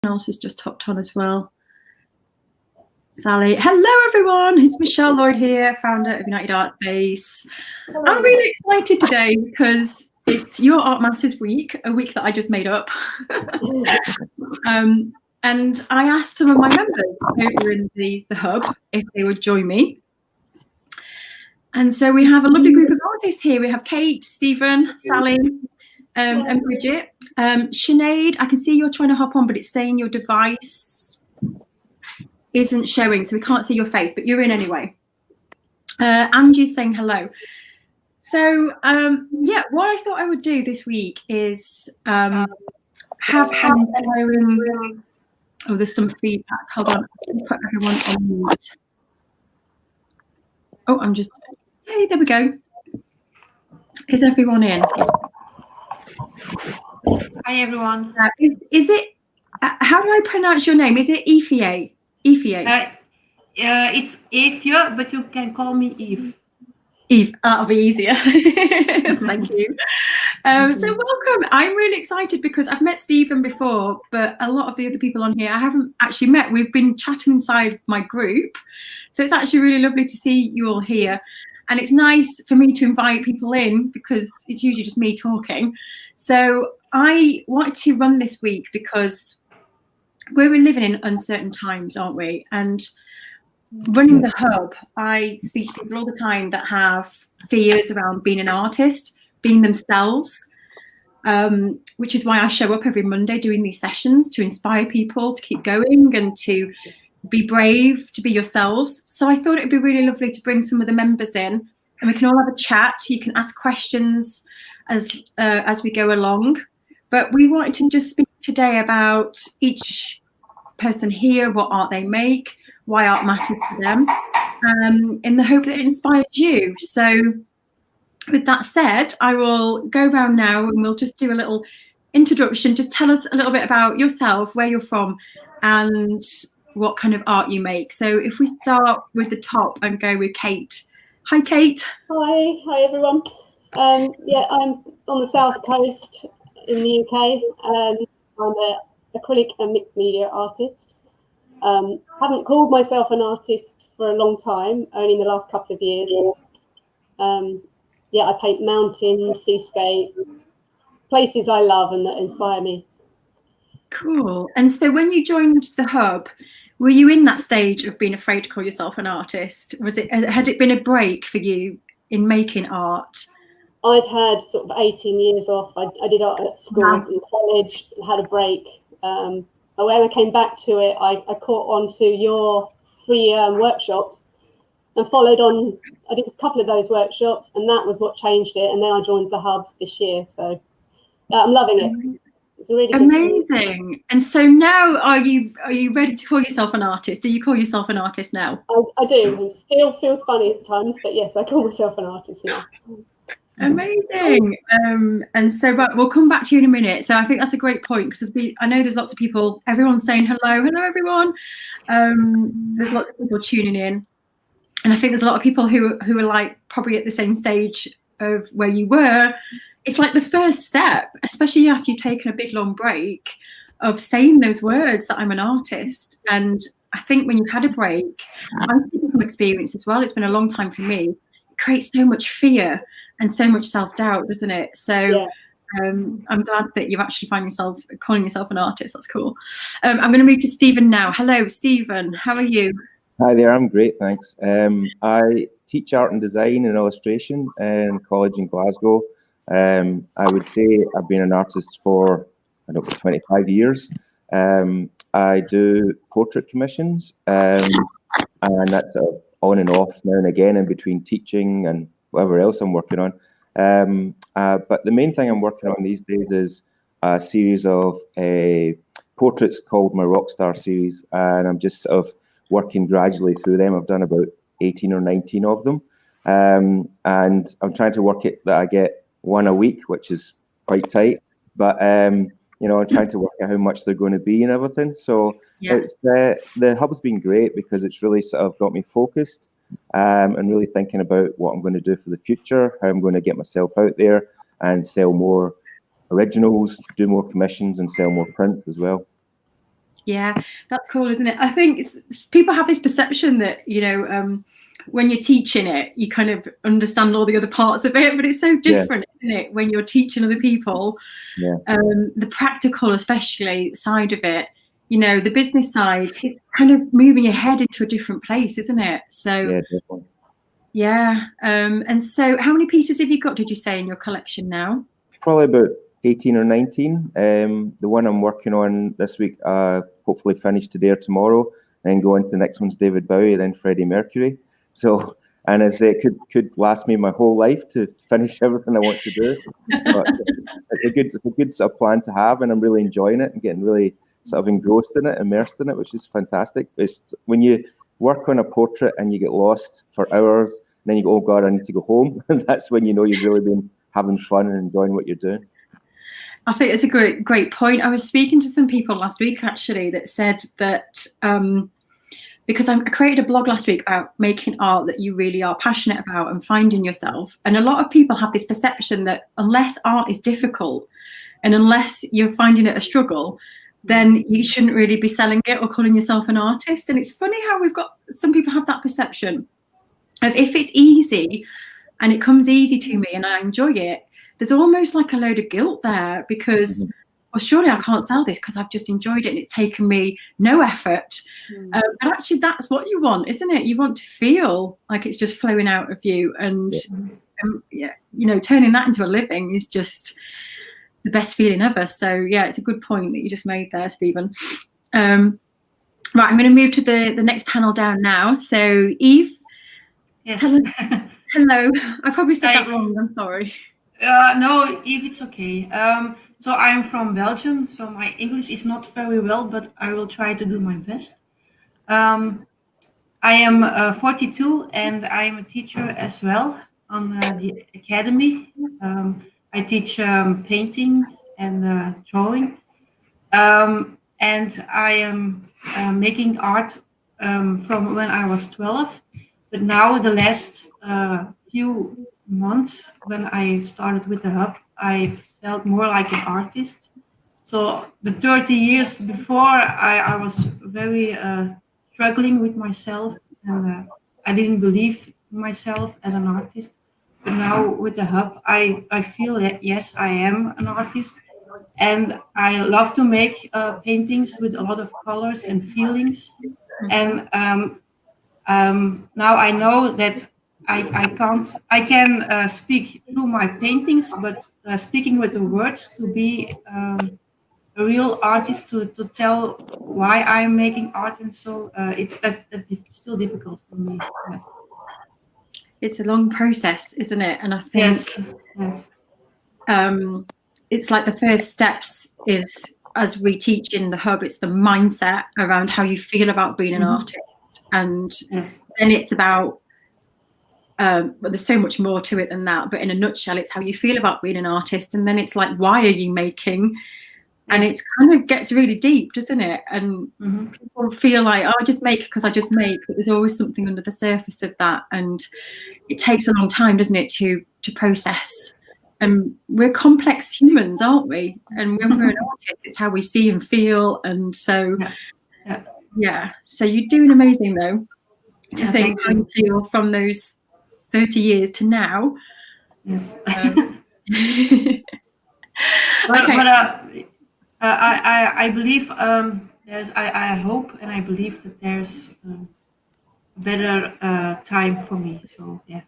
else has just hopped on as well. Sally. Hello, everyone. It's Michelle Lloyd here, founder of United Art Space. Hello. I'm really excited today because it's Your Art Matters week, a week that I just made up. And I asked some of my members over in the hub if they would join me. And so we have a lovely group of artists here. We have Kate, Stephen, Sally, and Bridget. Sinead, I can see you're trying to hop on, but it's saying your device isn't showing, so we can't see your face, but you're in anyway. Angie's saying hello. So yeah, what I thought I would do this week is have oh, there's some feedback. Hold on, put everyone on mute. Oh, I'm just, hey, there we go. Is everyone in? Hi everyone. Is it? How do I pronounce your name? Is it Ifie? Ifie. It's Ifia, but you can call me Eve. Eve, that'll be easier. Thank you. So welcome. I'm really excited because I've met Stephen before, but a lot of the other people on here I haven't actually met. We've been chatting inside my group. So it's actually really lovely to see you all here. And it's nice for me to invite people in because it's usually just me talking. So I wanted to run this week because we're living in uncertain times, aren't we? And running the hub, I speak to people all the time that have fears around being an artist, being themselves, which is why I show up every Monday doing these sessions to inspire people to keep going and to be brave, to be yourselves. So I thought it'd be really lovely to bring some of the members in and we can all have a chat. You can ask questions as we go along. But we wanted to just speak today about each person here, what art they make, why art matters to them, in the hope that it inspires you. So with that said, I will go around now and we'll just do a little introduction. Just tell us a little bit about yourself, where you're from, and what kind of art you make. So if we start with the top and go with Kate. Hi, Kate. Hi everyone. Yeah, I'm on the South Coast in the UK, and I'm an acrylic and mixed media artist. Haven't called myself an artist for a long time, only in the last couple of years. Yeah, I paint mountains, seascapes, places I love and that inspire me. Cool. And so when you joined the hub, were you in that stage of being afraid to call yourself an artist? Had it been a break for you in making art? I'd had sort of 18 years off. I did art at school and college, had a break. But when I came back to it, I caught on to your free workshops and followed on. I did a couple of those workshops and that was what changed it. And then I joined the hub this year. So I'm loving it. It's really amazing. And so now are you ready to call yourself an artist? Do you call yourself an artist now? I do. It still feels funny at times, but yes, I call myself an artist now. Amazing. And so but we'll come back to you in a minute. So I think that's a great point because I know there's lots of people, everyone's saying hello everyone. There's lots of people tuning in, and I think there's a lot of people who are like probably at the same stage of where you were. It's like the first step, especially after you've taken a big long break, of saying those words that I'm an artist. And I think when you've had a break, I'm speaking from experience as well, it's been a long time for me, it creates so much fear and so much self-doubt, doesn't it? So yeah. I'm glad that you actually find yourself calling yourself an artist. That's cool. I'm going to move to Stephen now. Hello, Stephen. How are you? Hi there. I'm great, thanks. I teach art and design and illustration in college in Glasgow. I would say I've been an artist for, I don't know, 25 years. I do portrait commissions, and that's on and off now and again in between teaching and whatever else I'm working on. But the main thing I'm working on these days is a series of portraits called my Rockstar series, and I'm just sort of working gradually through them. I've done about 18 or 19 of them, and I'm trying to work it that I get one a week, which is quite tight, but you know, I'm trying to work out how much they're going to be and everything. So yeah. It's the hub's been great because it's really sort of got me focused and really thinking about what I'm going to do for the future, how I'm going to get myself out there and sell more originals, do more commissions and sell more prints as well. Yeah, that's cool, isn't it? I think people have this perception that, when you're teaching it, you kind of understand all the other parts of it, but it's so different, isn't it? When you're teaching other people, the practical, especially side of it, the business side, it's kind of moving your head into a different place, isn't it? So, Yeah, definitely. Yeah. And so how many pieces have you got, did you say, in your collection now? Probably about 18 or 19. The one I'm working on this week, hopefully finish today or tomorrow, and go into the next one's David Bowie, then Freddie Mercury. So, and as it could last me my whole life to finish everything I want to do. But it's a good sort of plan to have, and I'm really enjoying it and getting really sort of engrossed in it, immersed in it, which is fantastic. It's when you work on a portrait and you get lost for hours, and then you go, oh God, I need to go home. And that's when you know you've really been having fun and enjoying what you're doing. I think it's a great point. I was speaking to some people last week, actually, that said that because I created a blog last week about making art that you really are passionate about and finding yourself. And a lot of people have this perception that unless art is difficult and unless you're finding it a struggle, then you shouldn't really be selling it or calling yourself an artist. And it's funny how some people have that perception of if it's easy and it comes easy to me and I enjoy it, there's almost like a load of guilt there because, well, surely I can't sell this because I've just enjoyed it and it's taken me no effort. But actually, that's what you want, isn't it? You want to feel like it's just flowing out of you. And, turning that into a living is just the best feeling ever. So, yeah, it's a good point that you just made there, Stephen. Right, I'm going to move to the next panel down now. So, Eve. Yes. Hello. I probably said that wrong. I'm sorry. No, Eve, it's okay. So I'm from Belgium, so my English is not very well, but I will try to do my best. I am 42 and I am a teacher as well on the academy. I teach painting and drawing. And I am making art from when I was 12. But now the last few months when I started with the Hub, I felt more like an artist. So the 30 years before, I was very struggling with myself and I didn't believe in myself as an artist. But now with the Hub, I feel that, yes, I am an artist. And I love to make paintings with a lot of colors and feelings. And now I know that I can speak through my paintings, but speaking with the words to be a real artist to tell why I'm making art, and so that's still difficult for me. Yes. It's a long process, isn't it? And I think yes. It's like the first steps is, as we teach in the Hub, it's the mindset around how you feel about being an artist, and then it's about. But there's so much more to it than that. But in a nutshell, it's how you feel about being an artist, and then it's like, why are you making? And it's kind of gets really deep, doesn't it? And people feel like, oh, I just make because I just make. But there's always something under the surface of that, and it takes a long time, doesn't it, to process. And we're complex humans, aren't we? And when we're an artist, it's how we see and feel. And so, yeah. So you're doing amazing, though. To think how you feel from those 30 years to now. Yes. I believe I hope and I believe that there's a better time for me. So yeah.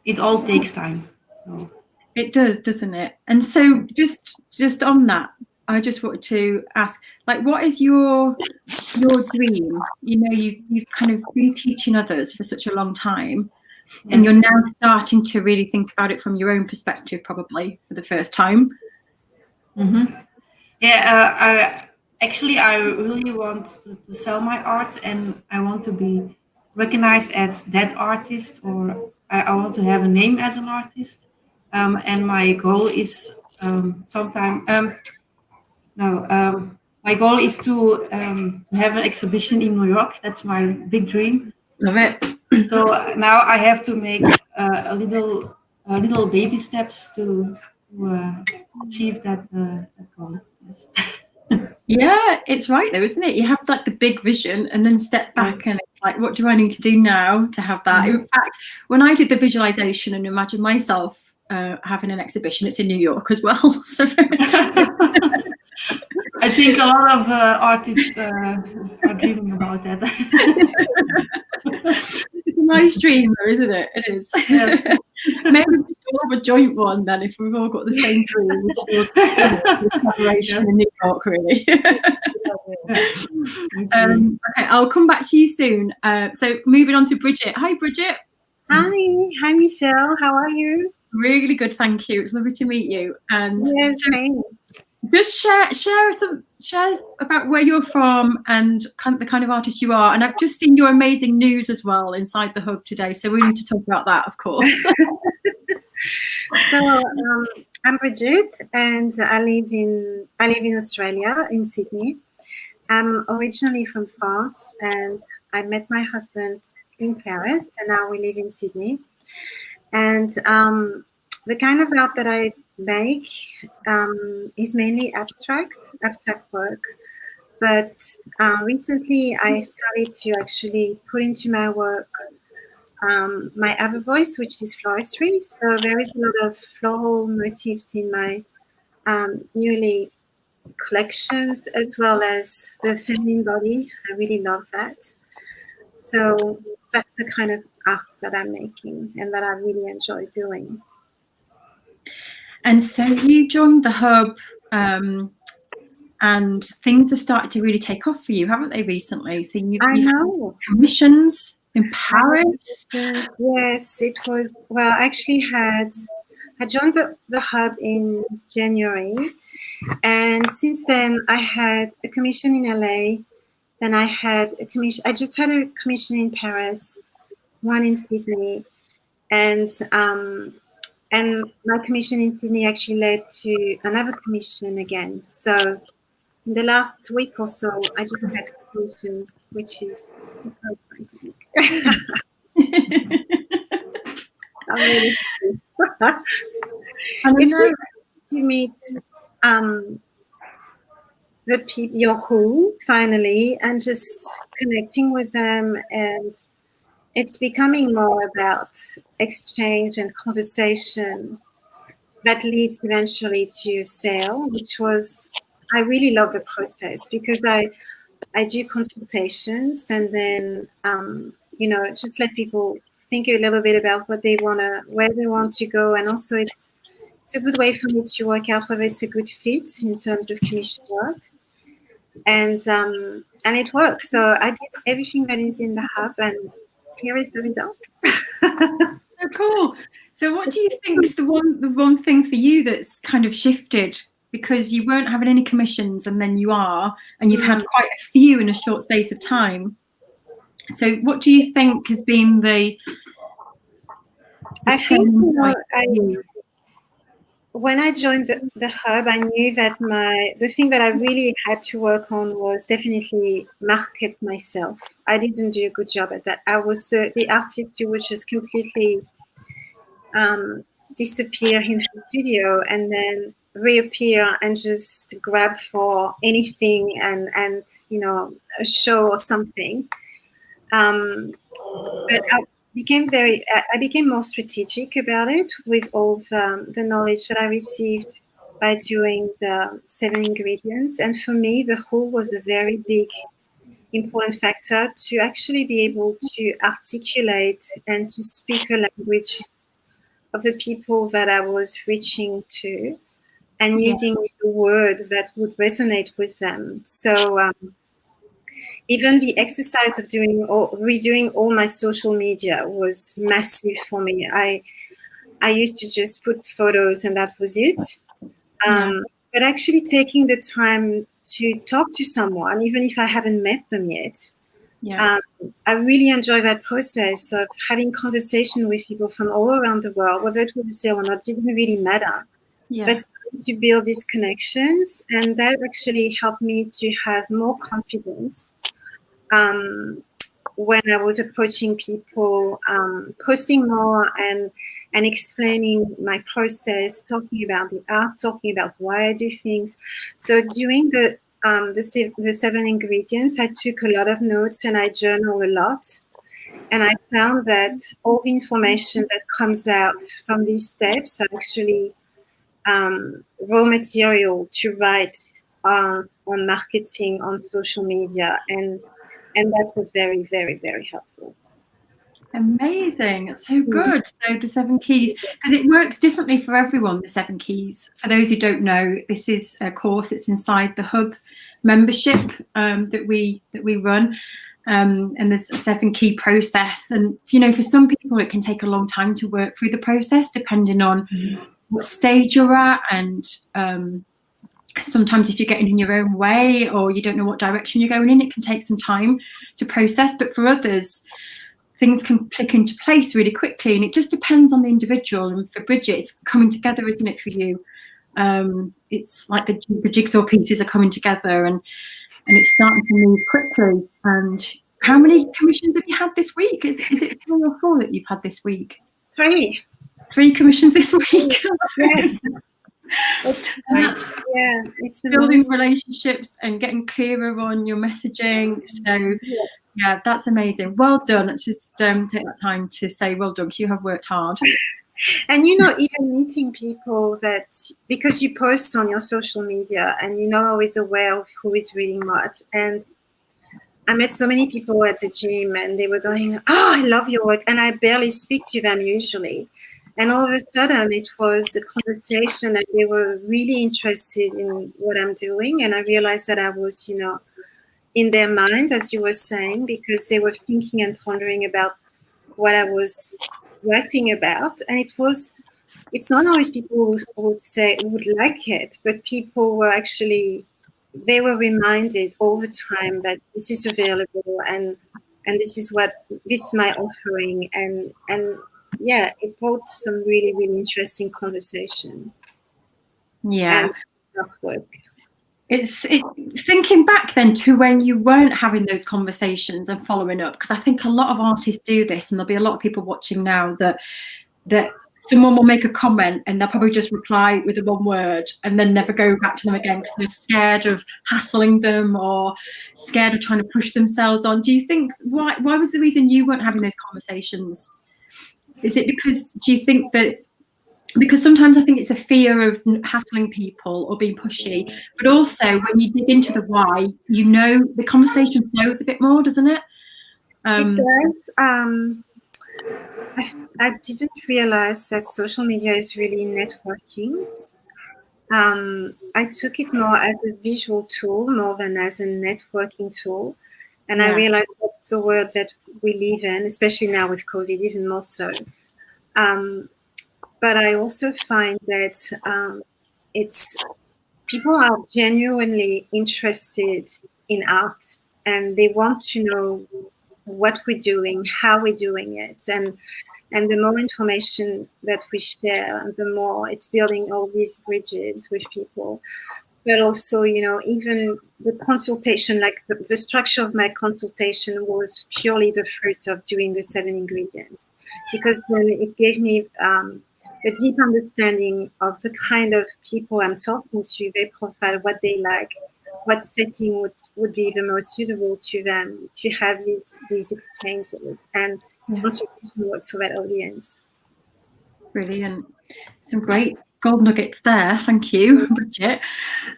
It all takes time. So it does, doesn't it? And so just on that, I just wanted to ask, like, what is your dream? You've kind of been teaching others for such a long time, and you're now starting to really think about it from your own perspective, probably for the first time. Yeah, I really want to sell my art, and I want to be recognized as that artist, or I want to have a name as an artist. And my goal is my goal is to have an exhibition in New York. That's my big dream. Love it. So now I have to make a little baby steps to achieve that goal. Yes. Yeah, it's right though, isn't it? You have like the big vision and then step back and it's like, what do I need to do now to have that? In fact, when I did the visualization and imagine myself having an exhibition, it's in New York as well. So I think a lot of artists are dreaming about that. it's a nice dream though, isn't it? It is. Yeah. Maybe we should all have a joint one then if we've all got the same dream. Collaboration in New York, really. Okay, I'll come back to you soon. So moving on to Bridget. Hi, Bridget. Hi, Michelle. How are you? Really good, thank you. It's lovely to meet you. And Yes, so same. just share about where you're from and the kind of artist you are. And I've just seen your amazing news as well inside the hub today, so we need to talk about that, of course. So I'm Bridget, and I live in Australia, in Sydney. I'm originally from France, and I met my husband in Paris, and now we live in Sydney. And the kind of art that I make is mainly abstract work. But recently I started to actually put into my work my other voice, which is floristry. So there is a lot of floral motifs in my newly collections, as well as the feminine body. I really love that. So that's the kind of art that I'm making and that I really enjoy doing. And so you joined the hub, and things have started to really take off for you, haven't they, recently? So you've had commissions in Paris. Yes, it was. Well, I actually I joined the hub in January, and since then I had a commission in LA. Then I had a commission. I just had a commission in Paris, one in Sydney, and my commission in Sydney actually led to another commission again. So in the last week or so, I just had commissions, which is super exciting. I'm really happy. It's really nice to meet the people, your who, finally, and just connecting with them, and it's becoming more about exchange and conversation that leads eventually to sale, which was, I really love the process because I do consultations and then, just let people think a little bit about what they where they want to go. And also it's a good way for me to work out whether it's a good fit in terms of commission work. And it works. So I did everything that is in the hub, and here is the result. Oh, cool. So what do you think is the one thing for you that's kind of shifted, because you weren't having any commissions and then you are, and you've had quite a few in a short space of time? So what do you think has been I think, when I joined the hub, I knew that the thing that I really had to work on was definitely market myself. I didn't do a good job at that. I was the artist who would just completely disappear in the studio and then reappear and just grab for anything and a show or something. But I became more strategic about it with all the knowledge that I received by doing the 7 ingredients. And for me, the whole was a very big, important factor to actually be able to articulate and to speak a language of the people that I was reaching to, and using the word that would resonate with them. So even the exercise of redoing all my social media was massive for me. I used to just put photos and that was it. But actually taking the time to talk to someone, even if I haven't met them yet, I really enjoy that process of having conversation with people from all around the world, whether it was a sale or not, didn't really matter. But to build these connections, and that actually helped me to have more confidence when I was approaching people, posting more and explaining my process, talking about the art, talking about why I do things. So doing the the 7 ingredients, I took a lot of notes and I journal a lot. And I found that all the information that comes out from these steps are actually raw material to write on marketing, on social media, and that was very, very, very helpful. Amazing. So good. So the 7 keys, because it works differently for everyone, the 7 keys. For those who don't know, this is a course that's inside the Hub membership that we run. And there's a 7 key process. And, you know, for some people, it can take a long time to work through the process, depending on what stage you're at. And sometimes if you're getting in your own way or you don't know what direction you're going in, it can take some time to process. But for others, things can click into place really quickly, and it just depends on the individual. And for Bridget, it's coming together, isn't it, for you? It's like the jigsaw pieces are coming together, and it's starting to move quickly. And how many commissions have you had this week? Is it 3 or 4 that you've had this week? 3. 3 commissions this week. It's building relationships and getting clearer on your messaging. So yeah, that's amazing. Well done. Let's just take that time to say well done, because you have worked hard. And, you know, even meeting people that, because you post on your social media and you're not always aware of who is reading what. And I met so many people at the gym and they were going, oh, I love your work. And I barely speak to them usually. And all of a sudden it was a conversation and they were really interested in what I'm doing. And I realized that I was, you know, in their mind, as you were saying, because they were thinking and pondering about what I was writing about. And it's not always people who would say would like it, but people were actually, they were reminded all the time that this is available and this is my offering. And yeah, it brought some really, really interesting conversation. Yeah. And work. It's thinking back then to when you weren't having those conversations and following up, because I think a lot of artists do this, and there'll be a lot of people watching now that someone will make a comment and they'll probably just reply with the 1 word and then never go back to them again because they're scared of hassling them or scared of trying to push themselves on. Do you think why was the reason you weren't having those conversations? Is it because, do you think that, because sometimes I think it's a fear of hassling people or being pushy, but also when you dig into the why, you know, the conversation flows a bit more, doesn't it? It does. I didn't realize that social media is really networking. I took it more as a visual tool more than as a networking tool. And I realized that's the world that we live in, especially now with COVID, even more so. But I also find that people are genuinely interested in art and they want to know what we're doing, how we're doing it. And the more information that we share, the more it's building all these bridges with people. But also, you know, even the consultation, like the structure of my consultation was purely the fruit of doing the 7 ingredients, because then it gave me a deep understanding of the kind of people I'm talking to, their profile, what they like, what setting would be the most suitable to them to have these exchanges and consultation works for that audience. Brilliant. Some great gold nuggets there. Thank you, Bridget.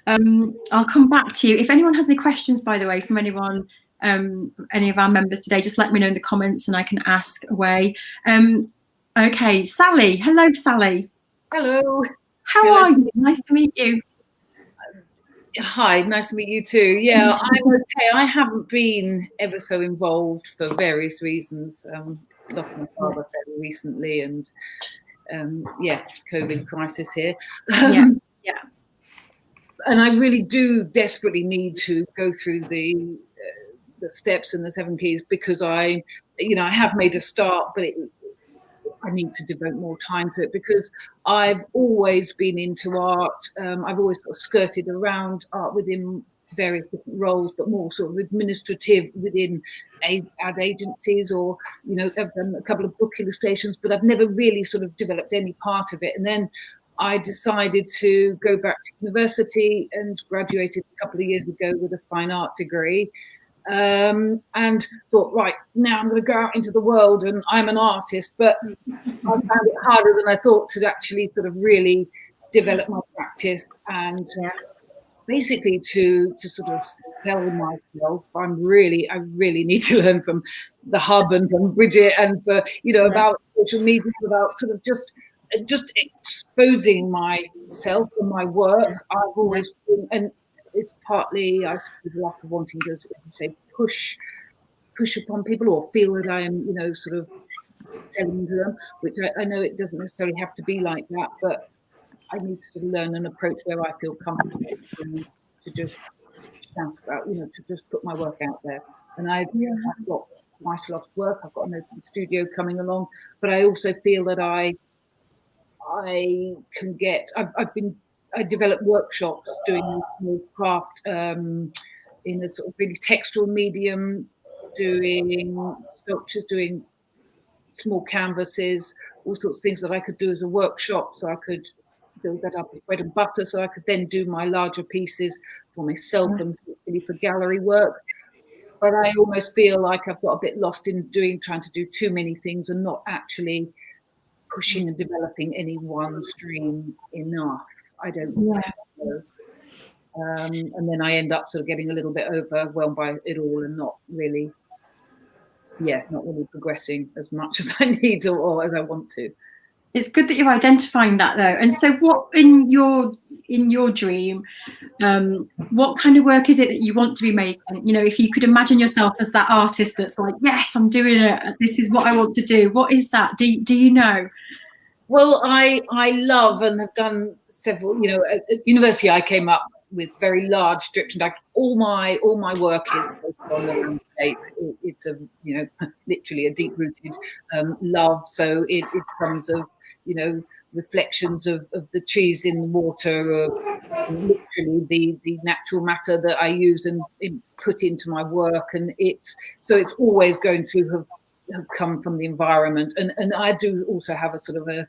I'll come back to you. If anyone has any questions, by the way, from anyone, any of our members today, just let me know in the comments and I can ask away. Okay, Sally. Hello, Sally. Hello. How are you? Nice to meet you. Hi, nice to meet you too. Yeah, I'm okay. I haven't been ever so involved for various reasons. Lost my father fairly recently, and COVID crisis here. And I really do desperately need to go through the steps and the 7 keys, because I have made a start, but I need to devote more time to it, because I've always been into art. I've always sort of skirted around art within various different roles, but more sort of administrative within ad agencies, or, I've done a couple of book illustrations, but I've never really sort of developed any part of it. And then I decided to go back to university and graduated a couple of years ago with a fine art degree. And thought, right, now I'm going to go out into the world and I'm an artist, but I found it harder than I thought to actually sort of really develop my practice and basically to sort of tell myself I really need to learn from the Hub and from Bridget and for, about social media, about sort of just exposing myself and my work. I've always been, and it's partly, I suppose, a lack of wanting to, say, push upon people or feel that I am, sort of selling to them, which I know it doesn't necessarily have to be like that, but I need to sort of learn an approach where I feel comfortable to just shout about, to just put my work out there. And I've got quite a lot of work. I've got an open studio coming along, but I also feel that I can get. I develop workshops doing small craft in a sort of really textual medium, doing sculptures, doing small canvases, all sorts of things that I could do as a workshop. So I could build that up with bread and butter, so I could then do my larger pieces for myself and really for gallery work. But I almost feel like I've got a bit lost in trying to do too many things and not actually pushing and developing any one stream enough. I don't know. And then I end up sort of getting a little bit overwhelmed by it all and not really progressing as much as I need or as I want to. It's good that you're identifying that though. And so what in your dream, what kind of work is it that you want to be making? If you could imagine yourself as that artist that's like, yes, I'm doing it, this is what I want to do. What is that? Do you know? Well, I love and have done several, at university I came up with very large strips. In fact, all my work is on the landscape. It's literally a deep-rooted love. So it comes of, reflections of the trees in the water, of literally the natural matter that I use and put into my work. And it's always going to have come from the environment. And I do also have a sort of a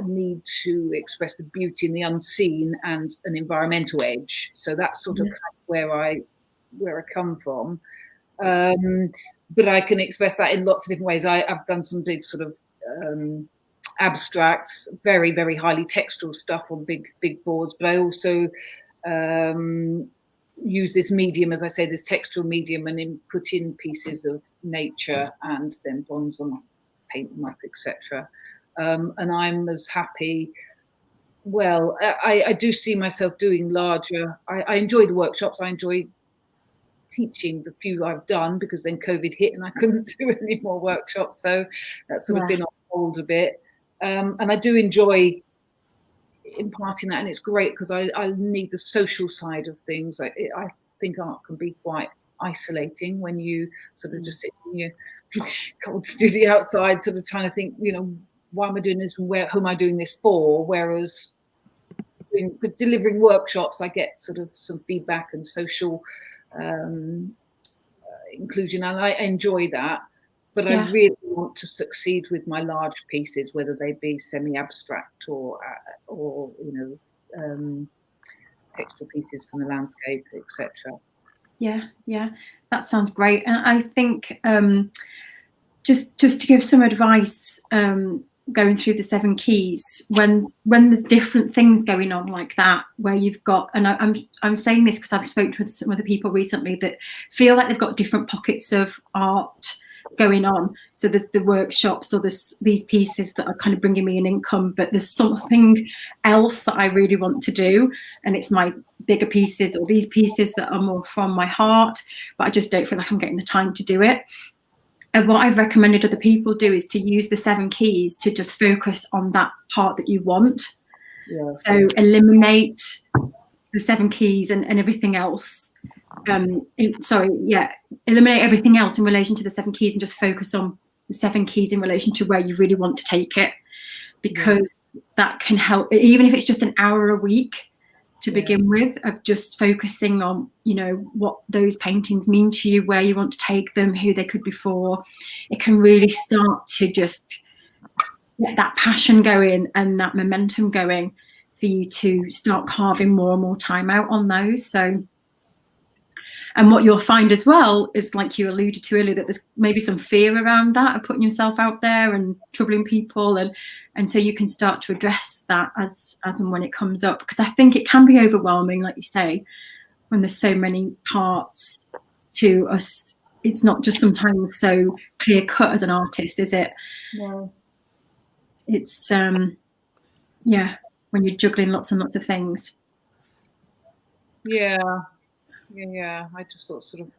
need to express the beauty in the unseen and an environmental edge. So that's sort of kind of where I come from. But I can express that in lots of different ways. I've done some big sort of abstracts, very, very highly textual stuff on big boards, but I also use this medium, as I say, this textual medium, and put in pieces of nature and then bronze them up, paint them up, etc. And I'm as happy. Well, I do see myself doing larger. I enjoy the workshops. I enjoy teaching the few I've done, because then COVID hit and I couldn't do any more workshops. So that's sort of been on hold a bit. And I do enjoy imparting that, and it's great because I need the social side of things. I think art can be quite isolating when you sort of just sit in your cold studio outside, sort of trying to think, why am I doing this and who am I doing this for? Whereas delivering workshops, I get sort of some feedback and social inclusion, and I enjoy that. But I really want to succeed with my large pieces, whether they be semi-abstract or textual pieces from the landscape, etc. Yeah, that sounds great. And I think just to give some advice, going through the 7 keys, when there's different things going on like that, where you've got, and I'm saying this because I've spoken with some other people recently that feel like they've got different pockets of art going on. So there's the workshops, or there's these pieces that are kind of bringing me an income, but there's something else that I really want to do, and it's my bigger pieces or these pieces that are more from my heart, but I just don't feel like I'm getting the time to do it. And what I've recommended other people do is to use the 7 keys to just focus on that part that you want. So eliminate the 7 keys and everything else. Eliminate everything else in relation to the 7 keys and just focus on the 7 keys in relation to where you really want to take it, because that can help, even if it's just an hour a week to begin with, of just focusing on, what those paintings mean to you, where you want to take them, who they could be for. It can really start to just get that passion going and that momentum going for you to start carving more and more time out on those. So, and what you'll find as well is, like you alluded to earlier, that there's maybe some fear around that of putting yourself out there and troubling people, and so you can start to address that as and when it comes up, because I think it can be overwhelming, like you say, when there's so many parts to us. It's not just sometimes so clear cut as an artist, is it? No. It's yeah, when you're juggling lots and lots of things. Yeah. I just thought sort of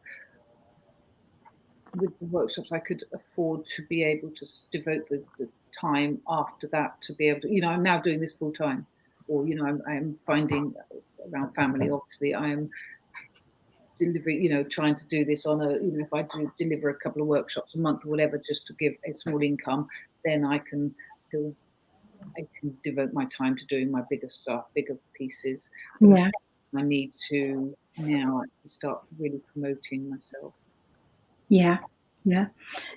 with the workshops I could afford to be able to devote the time after that to be able to, I'm now doing this full time, or I'm finding around family, obviously I am delivering, trying to do this on a, if I do deliver a couple of workshops a month or whatever, just to give a small income, then I can devote my time to doing my bigger stuff, bigger pieces. Yeah. I need to now start really promoting myself. Yeah.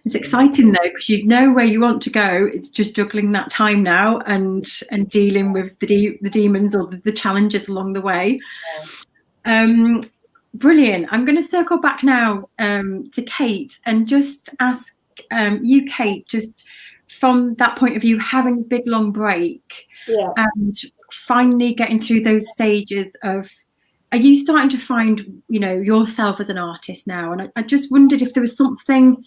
It's exciting though, because you know where you want to go. It's just juggling that time now and dealing with the demons or the challenges along the way. Brilliant. I'm going to circle back now to Kate and just ask you, Kate, just from that point of view, having a big long break and finally getting through those stages of, are you starting to find, yourself as an artist now? And I just wondered if there was something,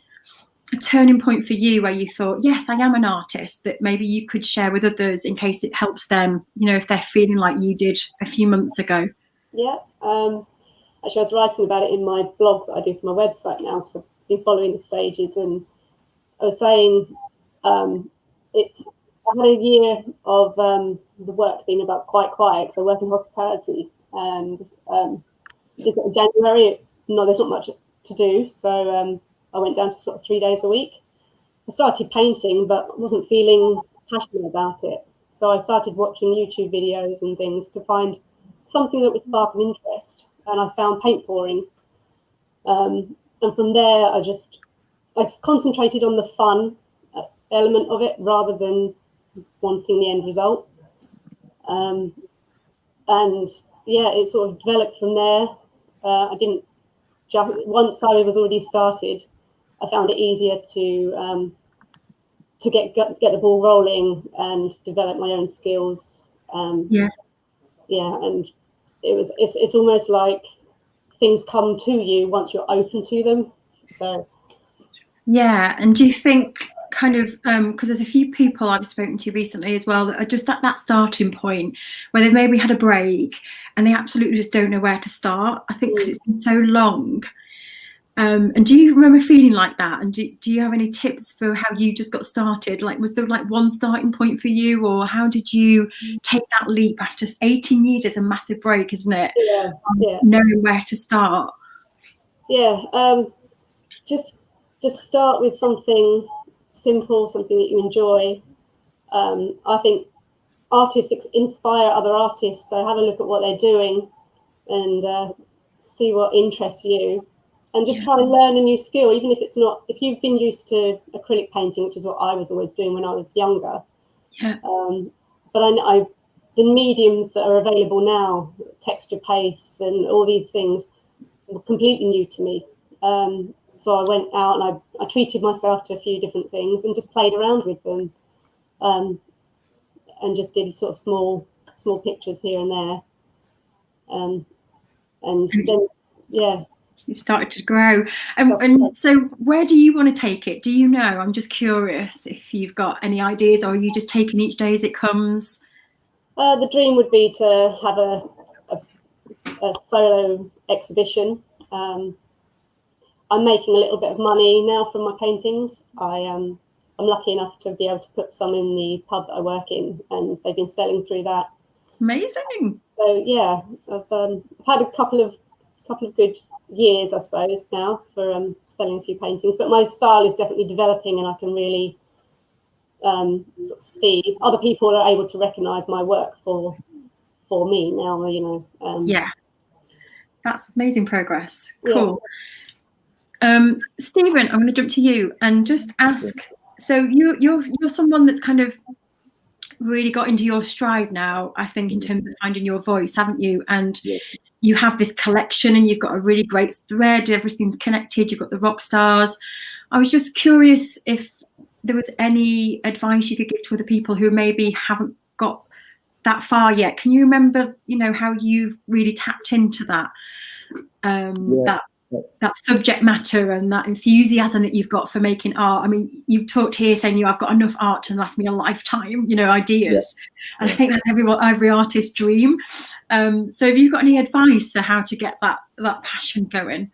a turning point for you where you thought, yes, I am an artist, that maybe you could share with others in case it helps them, if they're feeling like you did a few months ago. Yeah. Actually, I was writing about it in my blog that I do for my website now, so I've been following the stages, and I was saying I had a year of the work being about quite quiet, because I work in hospitality, and just in January, there's not much to do, so I went down to sort of 3 days a week. I started painting, but wasn't feeling passionate about it, so I started watching YouTube videos and things to find something that would spark an interest, and I found paint pouring, and from there I've concentrated on the fun element of it rather than wanting the end result, and yeah, it sort of developed from there. I didn't just, once I was already started, I found it easier to get the ball rolling and develop my own skills. And it's almost like things come to you once you're open to them. So yeah. And do you think kind of because there's a few people I've spoken to recently as well that are just at that starting point where they've maybe had a break and they absolutely just don't know where to start, I think, because it's been so long. And do you remember feeling like that? And do you have any tips for how you just got started? Like, was there like one starting point for you, or how did you take that leap after 18 years? It's a massive break, isn't it? Yeah. Knowing where to start. Yeah. Just start with something simple, something that you enjoy. I think artists inspire other artists, so have a look at what they're doing and see what interests you. And just try and learn a new skill, even if it's not, if you've been used to acrylic painting, which is what I was always doing when I was younger. Yeah. But the mediums that are available now, texture pastes and all these things, were completely new to me. So I went out and I treated myself to a few different things and just played around with them, and just did sort of small pictures here and there. And then, yeah. It started to grow. And so where do you want to take it? Do you know? I'm just curious if you've got any ideas, or are you just taking each day as it comes? The dream would be to have a solo exhibition. I'm making a little bit of money now from my paintings. I'm lucky enough to be able to put some in the pub that I work in, and they've been selling through that. Amazing. So yeah, I've had a couple of good years, I suppose, now for selling a few paintings, but my style is definitely developing, and I can really sort of see other people are able to recognize my work for me now, yeah, that's amazing progress. Cool. Yeah. Stephen, I'm going to jump to you and just ask So you're someone that's kind of really got into your stride now, I think, in terms of finding your voice, haven't you? And you have this collection and you've got a really great thread, everything's connected, you've got the rock stars. I was just curious if there was any advice you could give to other people who maybe haven't got that far yet. Can you remember, how you've really tapped into that, that subject matter and that enthusiasm that you've got for making art? I mean, you've talked here saying, I've got enough art to last me a lifetime, ideas. And I think that's every artist's dream. So have you got any advice to how to get that passion going?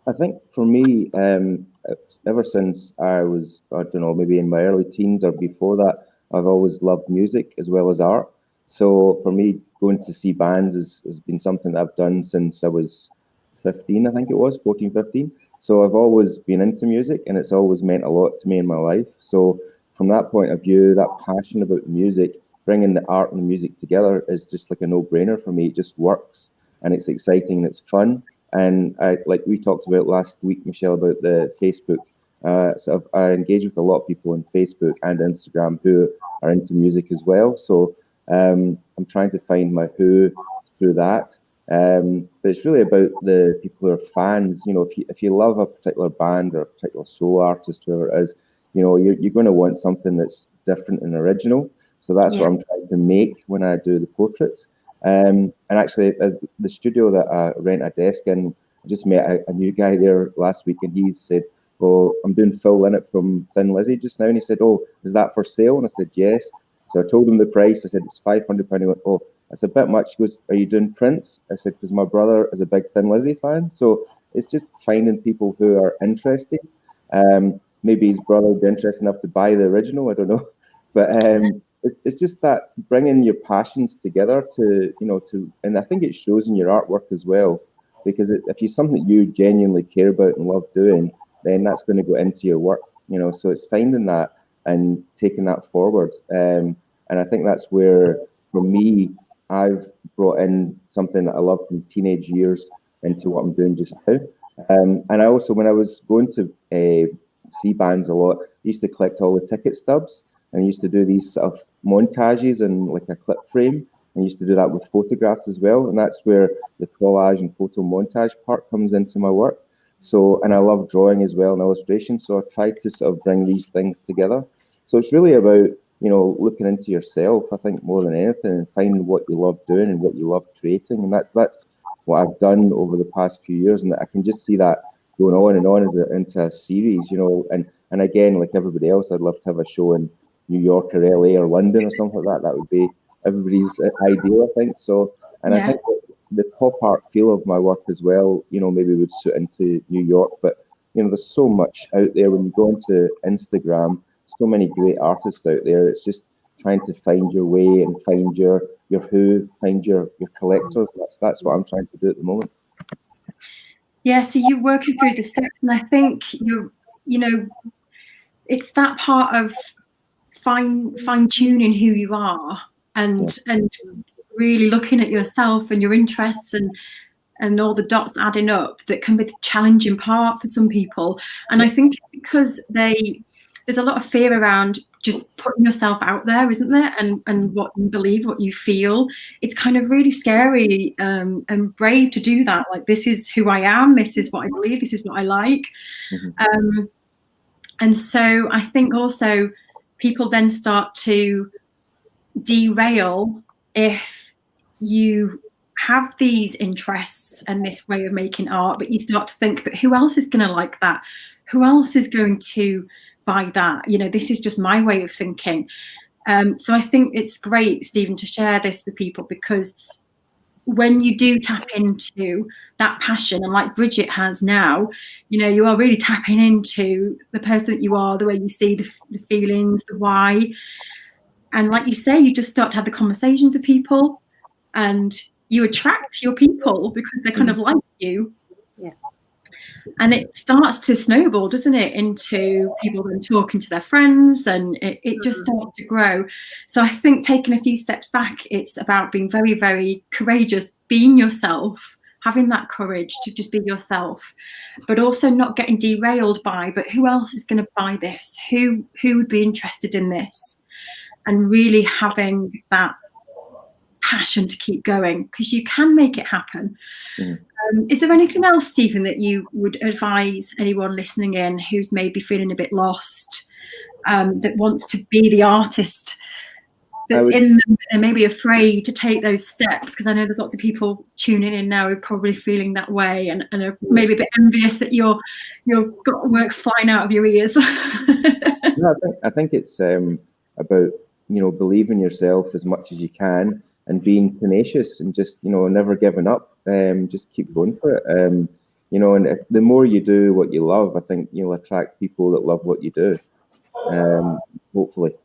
I think for me, ever since I was, I don't know, maybe in my early teens or before that, I've always loved music as well as art. So for me, going to see bands has been something that I've done since I was 15, I think it was, 14, 15. So I've always been into music and it's always meant a lot to me in my life. So from that point of view, that passion about the music, bringing the art and the music together is just like a no-brainer for me. It just works and it's exciting and it's fun. And like we talked about last week, Michelle, about the Facebook. So I engage with a lot of people on Facebook and Instagram who are into music as well. So I'm trying to find my who through that. But it's really about the people who are fans. If you love a particular band or a particular solo artist, whoever it is, you're going to want something that's different and original. So that's what I'm trying to make when I do the portraits. And actually, as the studio that I rent a desk in, I just met a new guy there last week, and he said, "Oh, I'm doing Phil Lynott from Thin Lizzy just now." And he said, "Oh, is that for sale?" And I said, "Yes." So I told him the price. I said, "It's £500." He went, "Oh, that's a bit much." He goes, "Are you doing Prince?" I said, "Because my brother is a big Thin Lizzy fan." So it's just finding people who are interested. Maybe his brother would be interested enough to buy the original. I don't know, but it's just that bringing your passions together to, and I think it shows in your artwork as well, because if you something you genuinely care about and love doing, then that's going to go into your work, so it's finding that and taking that forward. And I think that's where, for me, I've brought in something that I love from teenage years into what I'm doing just now. And I also, when I was going to see bands a lot, I used to collect all the ticket stubs. And I used to do these sort of montages in like a clip frame. I used to do that with photographs as well. And that's where the collage and photo montage part comes into my work. So, and I love drawing as well and illustration. So I try to sort of bring these things together. So it's really about, looking into yourself, I think, more than anything, and finding what you love doing and what you love creating. And that's what I've done over the past few years. And I can just see that going on and on into a series, and again, like everybody else, I'd love to have a show in New York or LA or London or something like that. That would be everybody's ideal, I think. So, and I think the pop art feel of my work as well, maybe would suit into New York. But, there's so much out there when you go into Instagram, so many great artists out there. It's just trying to find your way and find your who, find your collectors. That's what I'm trying to do at the moment. Yeah, so you're working through the steps, and I think it's that part of fine-tuning who you are and really looking at yourself and your interests and all the dots adding up that can be the challenging part for some people. And I think because there's a lot of fear around just putting yourself out there, isn't there? And what you believe, what you feel. It's kind of really scary and brave to do that. Like, this is who I am, this is what I believe, this is what I like. And so I think also people then start to derail if you have these interests and this way of making art, but you start to think, but who else is going to like that? Who else is going to buy that? This is just my way of thinking. So I think it's great, Stephen, to share this with people, because when you do tap into that passion, and like Bridget has now, you are really tapping into the person that you are, the way you see the feelings, the why. And like you say, you just start to have the conversations with people and you attract your people because they kind of like you. Yeah. And it starts to snowball, doesn't it, into people then talking to their friends, and it just starts to grow. So I think taking a few steps back, it's about being very, very courageous, being yourself, having that courage to just be yourself, but also not getting derailed by, but who else is going to buy this? Who would be interested in this? And really having that passion to keep going, because you can make it happen. Is there anything else, Stephen, that you would advise anyone listening in who's maybe feeling a bit lost, that wants to be the artist that's in them and maybe afraid to take those steps? Because I know there's lots of people tuning in now who are probably feeling that way and are maybe a bit envious that you've got work flying out of your ears. No, I think it's about, you know, believing yourself as much as you can and being tenacious and just, you know, never giving up. Just keep going for it. You know, and the more you do what you love, I think you'll attract people that love what you do. Hopefully.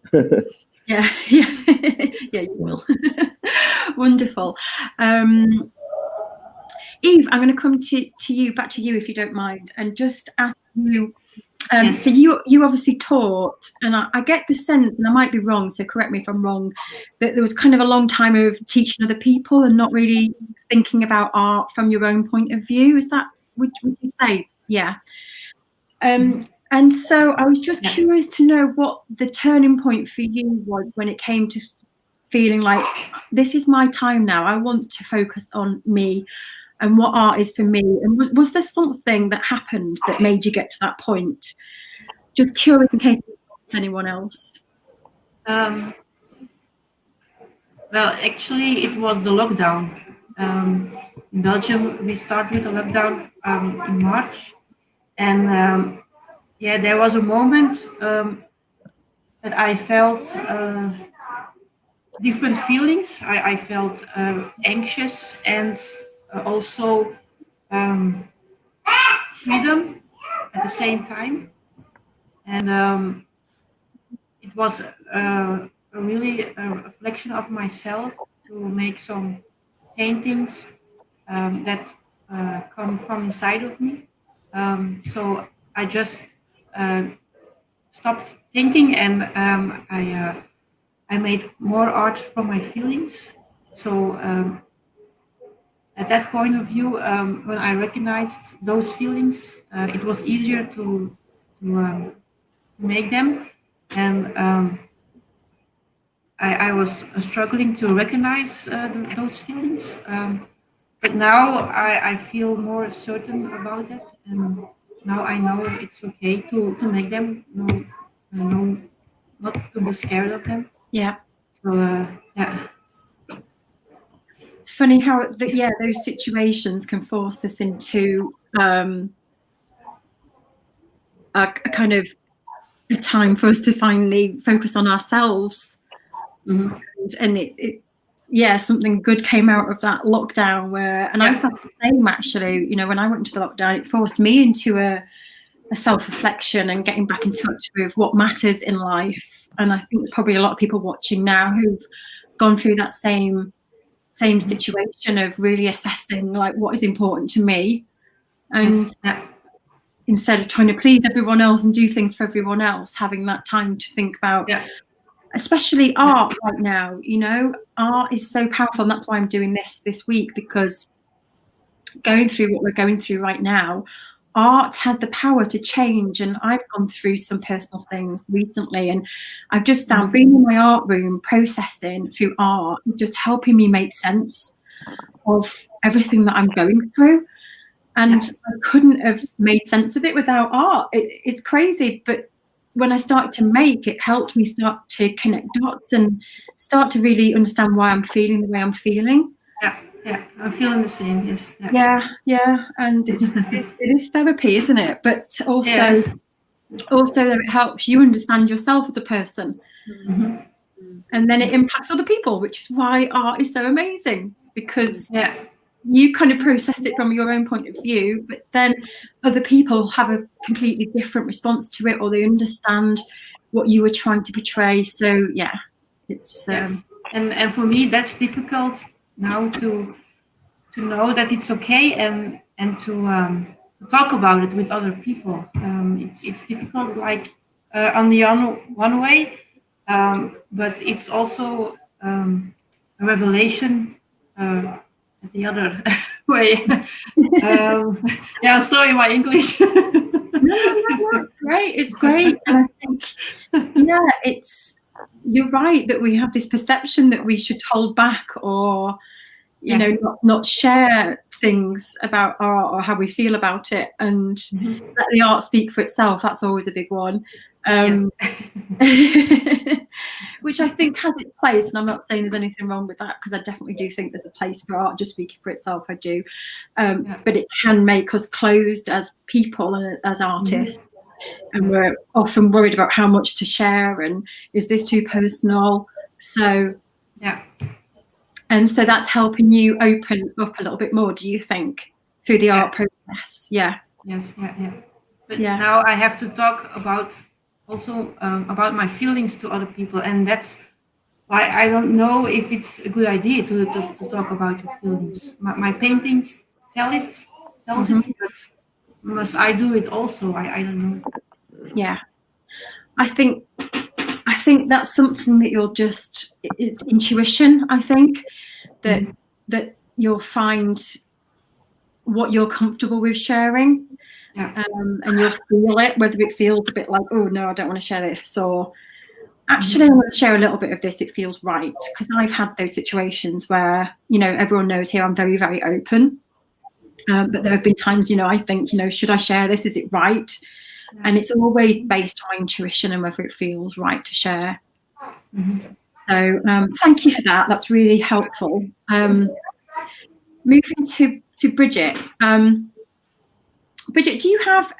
Yeah, you will. Wonderful. Eve, I'm going to come back to you if you don't mind, and just ask you. Yes. So you obviously taught, and I get the sense, and I might be wrong, so correct me if I'm wrong, that there was kind of a long time of teaching other people and not really thinking about art from your own point of view. Is that, would you say? Yeah. And so I was just curious to know what the turning point for you was when it came to feeling like, this is my time now. I want to focus on me and what art is for me. And was there something that happened that made you get to that point? Just curious in case there's anyone else. Well, actually, it was the lockdown. In Belgium, we started with the lockdown in March. And yeah, there was a moment that I felt different feelings. I felt anxious and also freedom at the same time. And it was really a reflection of myself to make some paintings that come from inside of me. So I just stopped thinking, and I made more art from my feelings. So at that point of view, when I recognized those feelings, it was easier to make them. And I was struggling to recognize those feelings. But now I feel more certain about it, and now I know it's okay to make them. No, not to be scared of them. Yeah. So yeah. It's funny how those situations can force us into a kind of a time for us to finally focus on ourselves. Mm-hmm. And something good came out of that lockdown and I felt the same actually. You know, when I went into the lockdown, it forced me into a self-reflection and getting back in touch with what matters in life. And I think there's probably a lot of people watching now who've gone through that same situation of really assessing like what is important to me, and instead of trying to please everyone else and do things for everyone else, having that time to think about especially art right now. You know, art is so powerful, and that's why I'm doing this week, because going through what we're going through right now, art has the power to change. And I've gone through some personal things recently, and I've just found being in my art room, processing through art, is just helping me make sense of everything that I'm going through. And I couldn't have made sense of it without art. It's crazy, but when I started to make, it helped me start to connect dots and start to really understand why I'm feeling the way I'm feeling. Yeah, I'm feeling the same. Yes. Yeah, and it is therapy, isn't it? But also that it helps you understand yourself as a person, and then it impacts other people, which is why art is so amazing, because you kind of process it from your own point of view, but then other people have a completely different response to it, or they understand what you were trying to portray. So it's and for me that's difficult now to know that it's okay and to talk about it with other people. It's difficult, like on the one way, but it's also a revelation at the other way. Yeah, sorry, my English. No, great. It's great. And I think, yeah, you're right that we have this perception that we should hold back or, you know, not share things about art or how we feel about it, and let the art speak for itself. That's always a big one. Which I think has its place, and I'm not saying there's anything wrong with that, because I definitely do think there's a place for art just speaking for itself. I do, but it can make us closed as people and as artists, and we're often worried about how much to share and is this too personal. So so that's helping you open up a little bit more, do you think, through the art process? But now I have to talk about also about my feelings to other people, and that's why I don't know if it's a good idea to talk about your feelings. My paintings tells it, but must I do it also? I don't know. Yeah, I think that's something that it's intuition. I think that you'll find what you're comfortable with sharing. And you'll feel it, whether it feels a bit like, oh no, I don't want to share this, or actually I want to share a little bit of this, it feels right. Because I've had those situations where, you know, everyone knows here I'm very, very open, but there have been times, you know, I think, you know, should I share this, is it right? And it's always based on intuition and whether it feels right to share. So thank you for that, that's really helpful. Moving to Bridget. Bridget, do you have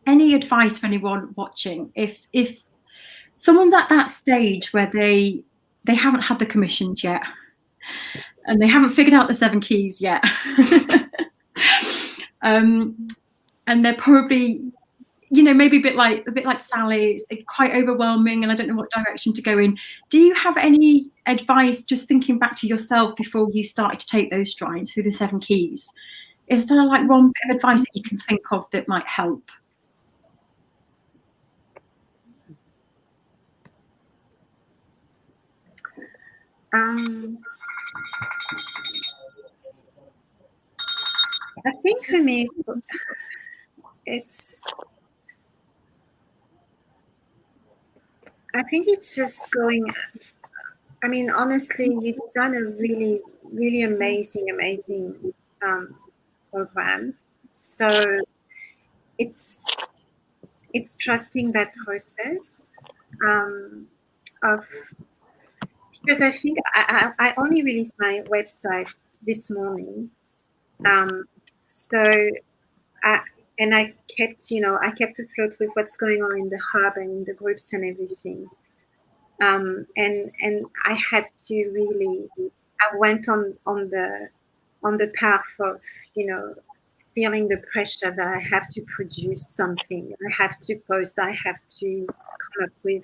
any advice for anyone watching? If someone's at that stage where they haven't had the commissions yet, and they haven't figured out the 7 keys yet, and they're probably, you know, maybe a bit like Sally, it's quite overwhelming, and I don't know what direction to go in. Do you have any advice, just thinking back to yourself before you started to take those strides through the 7 keys? Is there like one bit of advice that you can think of that might help? I think for me, it's just going. I mean, honestly, you design a really, really amazing program. So it's trusting that process because I think I only released my website this morning. I kept afloat with what's going on in the hub and in the groups and everything. And I had to really, I went on the path of, you know, feeling the pressure that I have to produce something, I have to post, I have to come up with.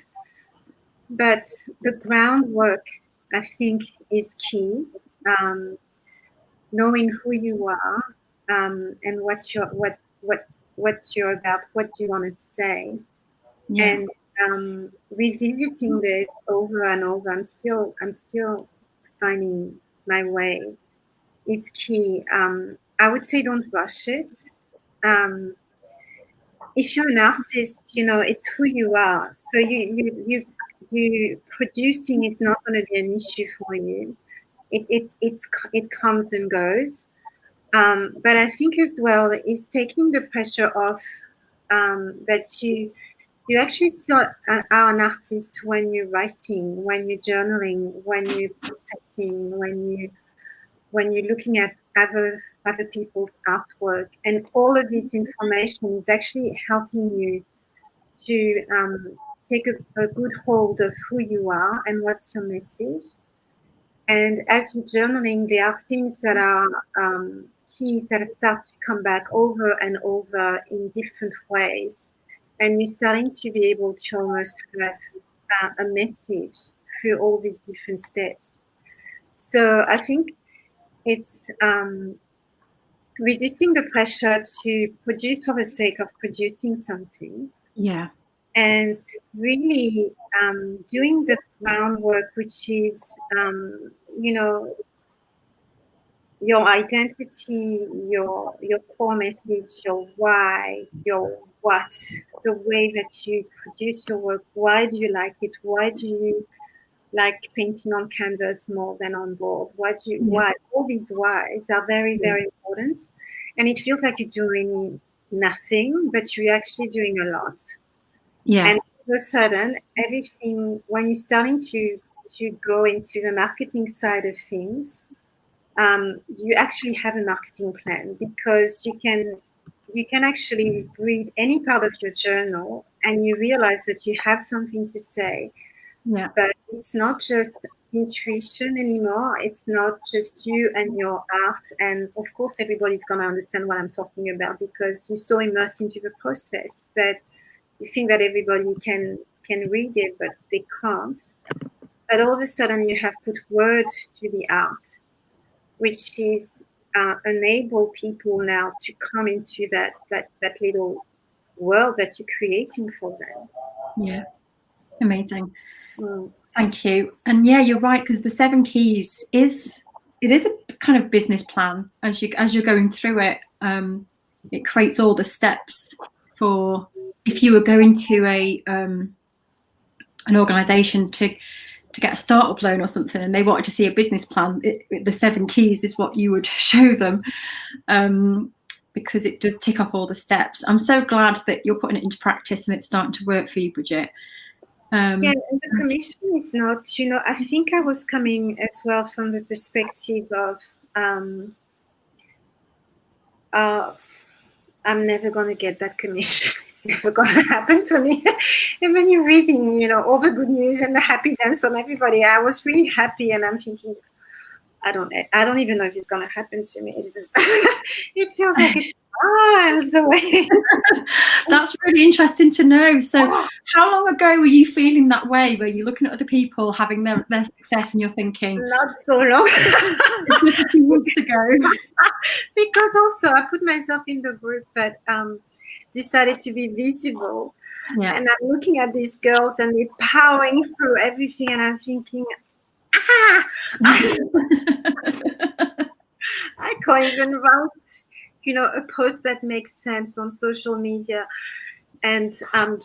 But the groundwork, I think, is key. Knowing who you are and what you're about, what you want to say, and revisiting this over and over. I'm still finding my way is key. I would say don't rush it. If you're an artist, you know, it's who you are. So you producing is not going to be an issue for you. It comes and goes. But I think as well is taking the pressure off that you actually still are an artist when you're writing, when you're journaling, when you're processing, when you're looking at other people's artwork, and all of this information is actually helping you to take a good hold of who you are and what's your message. And as you're journaling, there are things that are keys that start to come back over and over in different ways. And you're starting to be able to almost have a message through all these different steps. So I think it's resisting the pressure to produce for the sake of producing something. Yeah. And really doing the groundwork, which is, you know, your identity, your core message, your why, your what, the way that you produce your work. Why do you like it? Why do you like painting on canvas more than on board? Why? All these whys are very, very important. And it feels like you're doing nothing, but you're actually doing a lot. Yeah. And all of a sudden, everything, when you're starting to go into the marketing side of things, you actually have a marketing plan, because you can actually read any part of your journal and you realize that you have something to say. Yeah. But it's not just intuition anymore. It's not just you and your art. And of course, everybody's going to understand what I'm talking about, because you're so immersed into the process that you think that everybody can read it, but they can't. But all of a sudden, you have put words to the art, which is enable people now to come into that little world that you're creating for them. Yeah. Amazing. Mm. Thank you. And yeah, you're right, because the 7 Keys is a kind of business plan. As you're going through it, it creates all the steps for if you were going to an organization to get a startup loan or something, and they wanted to see a business plan. The 7 Keys is what you would show them, because it does tick off all the steps. I'm so glad that you're putting it into practice and it's starting to work for you, Bridget. Yeah, and the commission is not, I think I was coming as well from the perspective of I'm never going to get that commission. It's never going to happen for me. And when you're reading, all the good news and the happy dance from everybody, I was really happy, and I'm thinking, I don't even know if it's going to happen to me. It's just, it feels like it's miles away. That's really interesting to know. So how long ago were you feeling that way, where you're looking at other people having their success and you're thinking? Not so long. Just a few weeks ago. Because also I put myself in the group that decided to be visible. Yeah. And I'm looking at these girls and they're powering through everything, and I'm thinking, I can't even write, a post that makes sense on social media. And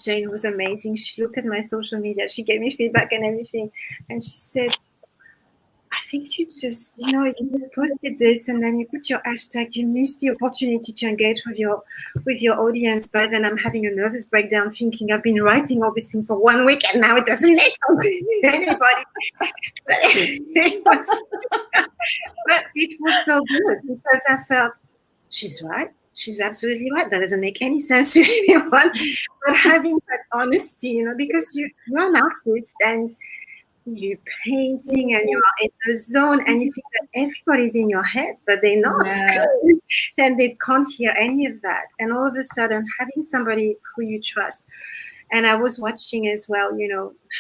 Jane was amazing. She looked at my social media, she gave me feedback and everything, and she said, I think you just, you just posted this and then you put your hashtag, you missed the opportunity to engage with your audience. But then I'm having a nervous breakdown thinking I've been writing all this thing for 1 week and now it doesn't make anybody. But it was so good, because I felt, she's right. She's absolutely right. That doesn't make any sense to anyone. But having that honesty, because you're an artist and you're painting and you are in the zone and you think that everybody's in your head, but they're not. Yeah. And they can't hear any of that. And all of a sudden, having somebody who you trust. And I was watching as well,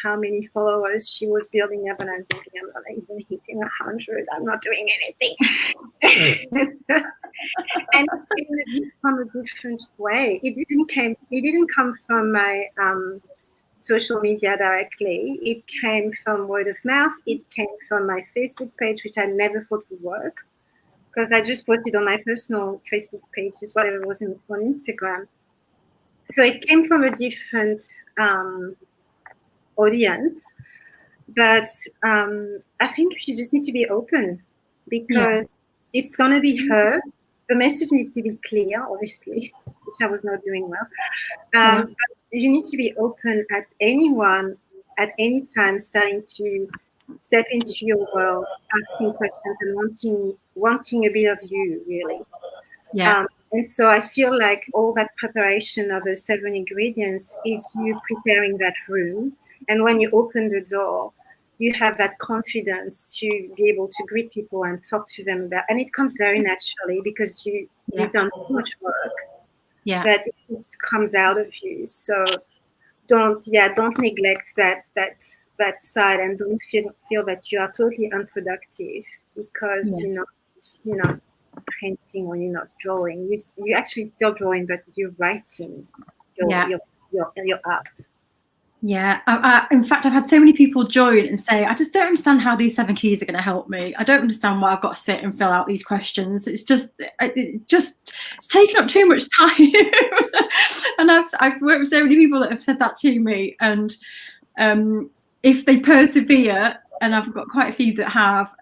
how many followers she was building up, and I'm thinking, I'm not even hitting 100. I'm not doing anything. And from a different way. It didn't come from my social media directly. It came from word of mouth. It came from my Facebook page, which I never thought would work, because I just posted on my personal Facebook page, just whatever was on Instagram. So it came from a different audience. But I think you just need to be open, because it's going to be heard. The message needs to be clear, obviously, which I was not doing well. But you need to be open at anyone, at any time, starting to step into your world, asking questions and wanting a bit of you, really. Yeah. And so I feel like all that preparation of the 7 ingredients is you preparing that room. And when you open the door, you have that confidence to be able to greet people and talk to them about, and it comes very naturally because you've done so much work that it just comes out of you. So don't neglect that side, and don't feel that you are totally unproductive because you're not painting or you're not drawing. You're actually still drawing, but you're writing your art. Yeah, in fact, I've had so many people join and say, I just don't understand how these 7 keys are going to help me. I don't understand why I've got to sit and fill out these questions. It's taken up too much time. And I've worked with so many people that have said that to me. And if they persevere, and I've got quite a few that have,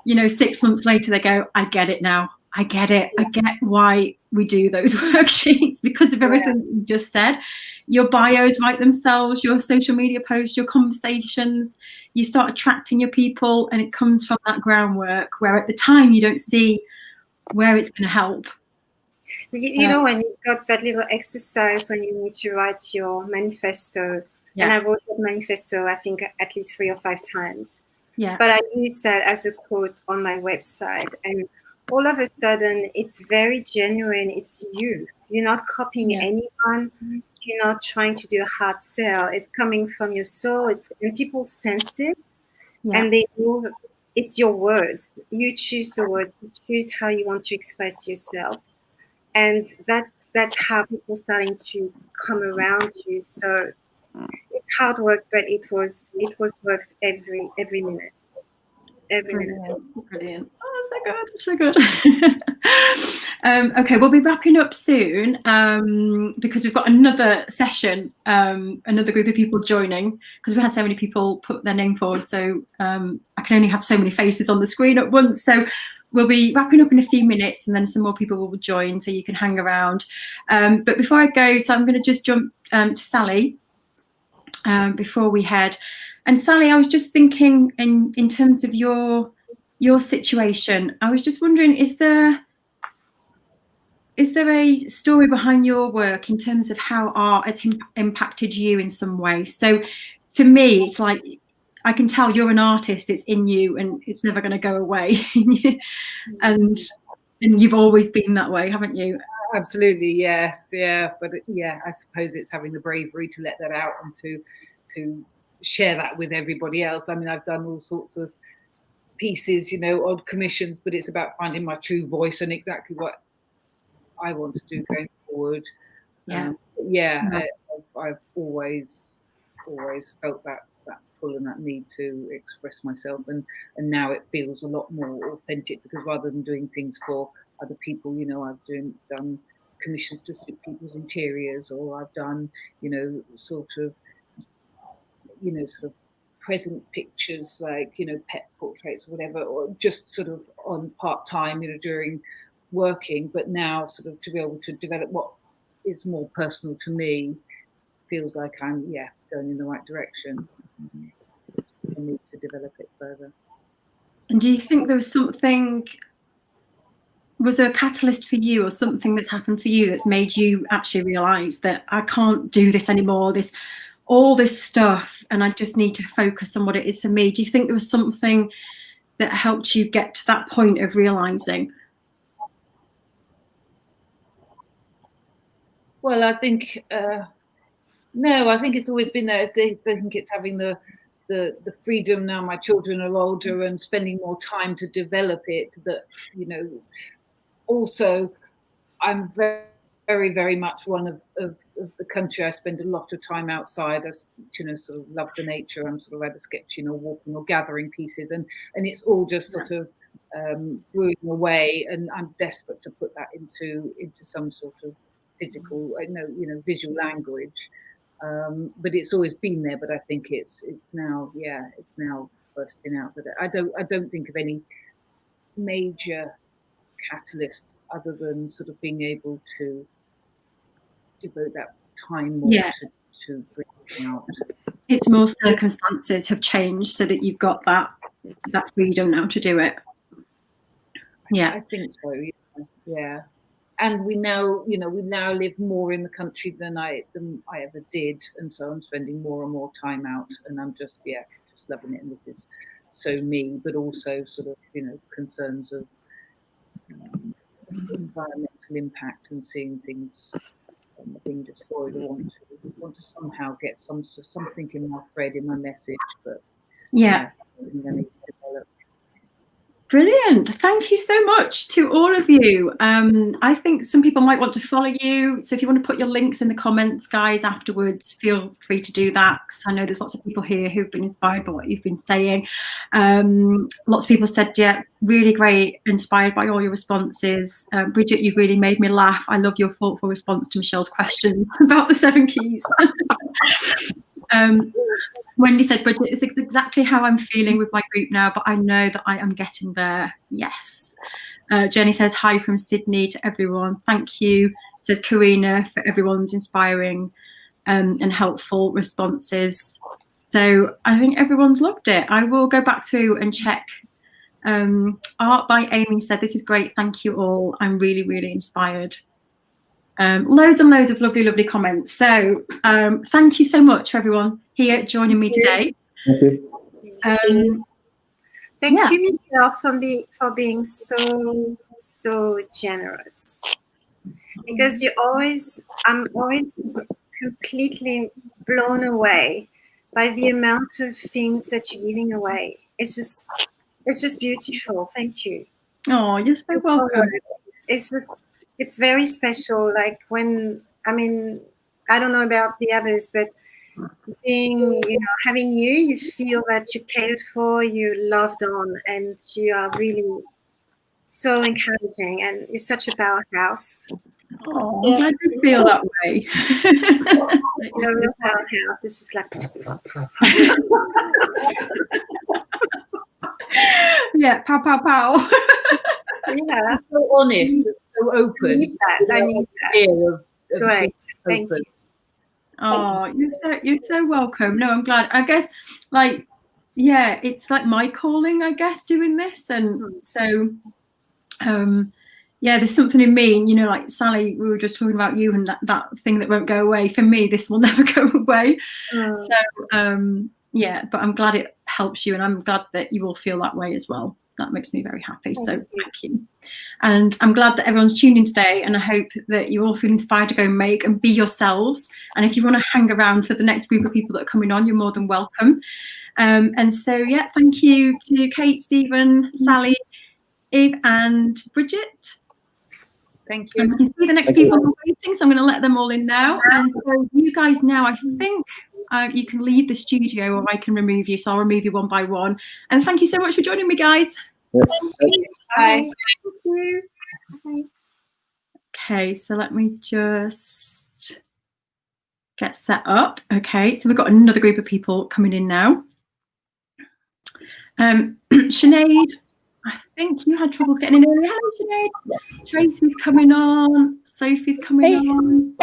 6 months later, they go, I get it now. I get it. I get why we do those worksheets because of everything you just said. Your bios write themselves, your social media posts, your conversations. You start attracting your people, and it comes from that groundwork where at the time you don't see where it's going to help. You know, when you've got that little exercise when you need to write your manifesto, and I wrote that manifesto, I think, at least 3 or 5 times. Yeah. But I use that as a quote on my website, and all of a sudden, it's very genuine. It's you. You're not copying anyone. You're not trying to do a hard sell. It's coming from your soul. And people sense it, and they know it's your words. You choose the words. You choose how you want to express yourself, and that's how people starting to come around you. So it's hard work, but it was worth every minute. Brilliant. Oh, so good. Okay, we'll be wrapping up soon because we've got another session, another group of people joining because we had so many people put their name forward. So I can only have so many faces on the screen at once. So we'll be wrapping up in a few minutes and then some more people will join so you can hang around. But before I go, so I'm going to just jump to Sally before we head. And Sally, I was just thinking in terms of your situation, I was just wondering, is there a story behind your work in terms of how art has impacted you in some way? So for me, it's like, I can tell you're an artist, it's in you and it's never going to go away. and you've always been that way, haven't you? Absolutely, yes. Yeah. But I suppose it's having the bravery to let that out and to share that with everybody else. I mean, I've done all sorts of pieces, odd commissions, but it's about finding my true voice and exactly what I want to do going forward. I've always felt that pull and that need to express myself, and now it feels a lot more authentic because rather than doing things for other people, I've done commissions to suit people's interiors, or I've done sort of present pictures like pet portraits or whatever, or just sort of on part-time during working. But now sort of to be able to develop what is more personal to me feels like I'm going in the right direction. I need to develop it further. And do you think there was there a catalyst for you or something that's happened for you that's made you actually realize that I can't do this anymore, all this stuff, and I just need to focus on what it is for me? Do you think there was something that helped you get to that point of realizing? Well, I think no, I think it's always been there. I think it's having the freedom now. My children are older and spending more time to develop it. That also I'm very, very, very much one of the country. I spend a lot of time outside. I sort of love the nature. I'm sort of either sketching or walking or gathering pieces, and it's all just sort of brewing away. And I'm desperate to put that into some sort of physical, visual language. But it's always been there. But I think it's now bursting out. But I don't think of any major catalyst other than sort of being able to devote that time more to bring it out. It's more circumstances have changed so that you've got that freedom now to do it. Yeah, I think so. Yeah. And we now live more in the country than I ever did, and so I'm spending more and more time out, and I'm just loving it. And this is so me, but also sort of concerns of environmental impact and seeing things being destroyed. I want to somehow get something in my thread, in my message, but I need to develop. Brilliant. Thank you so much to all of you. I think some people might want to follow you. So if you want to put your links in the comments, guys, afterwards, feel free to do that. Because I know there's lots of people here who've been inspired by what you've been saying. Lots of people said, yeah, really great, inspired by all your responses. Bridget, you've really made me laugh. I love your thoughtful response to Michelle's question about the 7 keys. Wendy said, Bridget, it's exactly how I'm feeling with my group now, but I know that I am getting there. Yes. Jenny says, hi from Sydney to everyone. Thank you, says Karina, for everyone's inspiring and helpful responses. So I think everyone's loved it. I will go back through and check. Art by Amy said, this is great. Thank you all. I'm really, really inspired. Loads and loads of lovely, lovely comments. So thank you so much for everyone here joining me today. Thank you. Thank you, Michelle, for being so generous. Because I'm always completely blown away by the amount of things that you're giving away. It's just beautiful. Thank you. Oh, you're so welcome. It's very special. Like when, I mean, I don't know about the others, but having you feel that you're cared for, you're loved on, and you are really so encouraging, and you're such a powerhouse. Oh, I'm glad you feel that way. You're a real powerhouse. It's just like Yeah, pow, pow, pow. Yeah. So honest, so open. I need that. Great. Thank you. Oh, you're so welcome. No, I'm glad. I guess, like, yeah, it's like my calling, I guess, doing this. And so, yeah, there's something in me, like Sally, we were just talking about you and that thing that won't go away. For me, this will never go away. So, yeah, but I'm glad it helps you, and I'm glad that you all feel that way as well. That makes me very happy. So thank you. And I'm glad that everyone's tuned in today, and I hope that you all feel inspired to go make and be yourselves. And if you want to hang around for the next group of people that are coming on, you're more than welcome. And so, yeah, thank you to Kate, Stephen, Sally, Eve and Bridget. Thank you. And I can see the next people are waiting, so I'm going to let them all in now. And so you guys now, I think you can leave the studio, or I can remove you. So I'll remove you one by one. And thank you so much for joining me, guys. Thank you. Bye. Thank you. Bye. Okay, so let me just get set up. Okay, so we've got another group of people coming in now. Sinead, I think you had trouble getting in earlier. Hello, Sinead. Tracy's coming on. Sophie's coming on.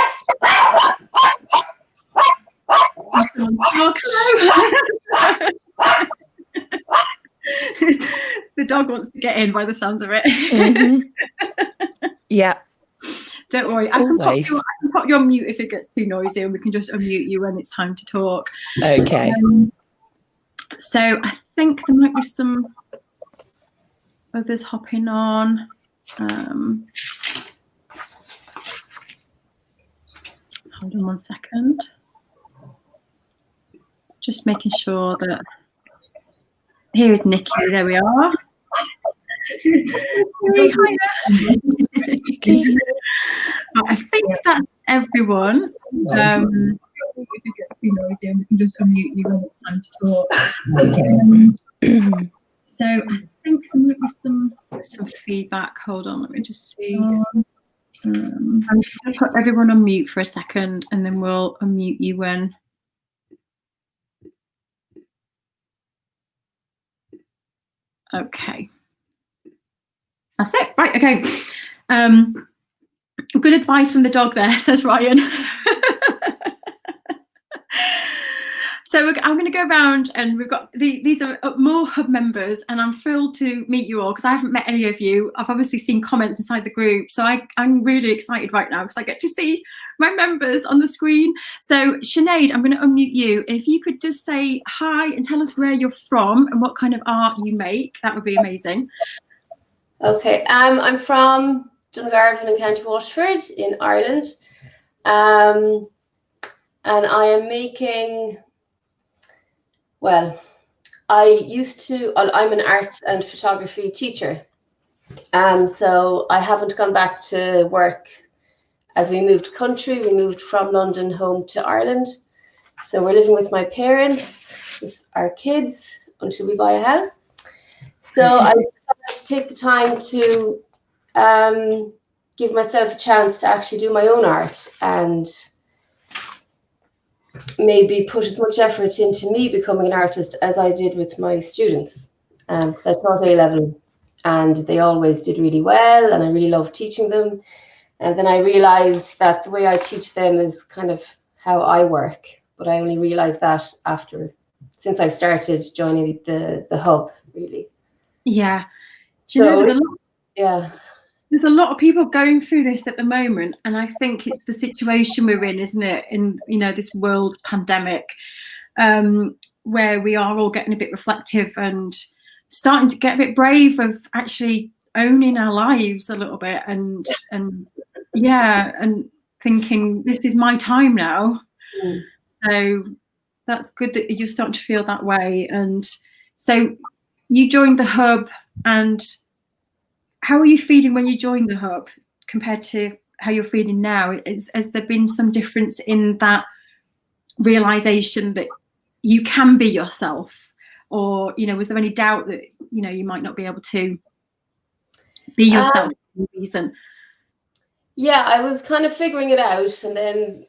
Oh, hello. The dog wants to get in by the sounds of it. Yeah. Don't worry. I can pop you on mute if it gets too noisy, and we can just unmute you when it's time to talk. Okay. So I think there might be some others hopping on. Hold on 1 second. Just making sure that. Here is Nikki. There we are. I think that's everyone. If it gets too noisy, we can just unmute you when it's time to talk. So I think there might be some feedback. Hold on, let me just see. I'm going to put everyone on mute for a second, and then we'll unmute you when. Okay. That's it. Right. Okay. Good advice from the dog there, says Ryan. So I'm going to go around, and we've got these are more hub members, and I'm thrilled to meet you all because I haven't met any of you. I've obviously seen comments inside the group, so I'm really excited right now because I get to see my members on the screen. So Sinead, I'm going to unmute you. If you could just say hi and tell us where you're from and what kind of art you make, that would be amazing. Okay, I'm from Dungarvan in County Waterford in Ireland, and I am making, well, I'm an art and photography teacher. So I haven't gone back to work as we moved country. We moved from London home to Ireland. So we're living with my parents, with our kids, until we buy a house. So I decided to take the time to give myself a chance to actually do my own art and maybe put as much effort into me becoming an artist as I did with my students. Because I taught A-level and they always did really well and I really loved teaching them. And then I realized that the way I teach them is kind of how I work. But I only realized that since I started joining the hub, really. Yeah. Do you know, yeah. There's a lot of people going through this at the moment, and I think it's the situation we're in, isn't it? In this world pandemic, where we are all getting a bit reflective and starting to get a bit brave of actually owning our lives a little bit, and thinking this is my time now. Mm. So that's good that you're starting to feel that way. And so you joined the hub, and how are you feeling when you joined the hub compared to how you're feeling now? Has there been some difference in that realization that you can be yourself, or was there any doubt that you might not be able to be yourself for a reason? Yeah, I was kind of figuring it out, and then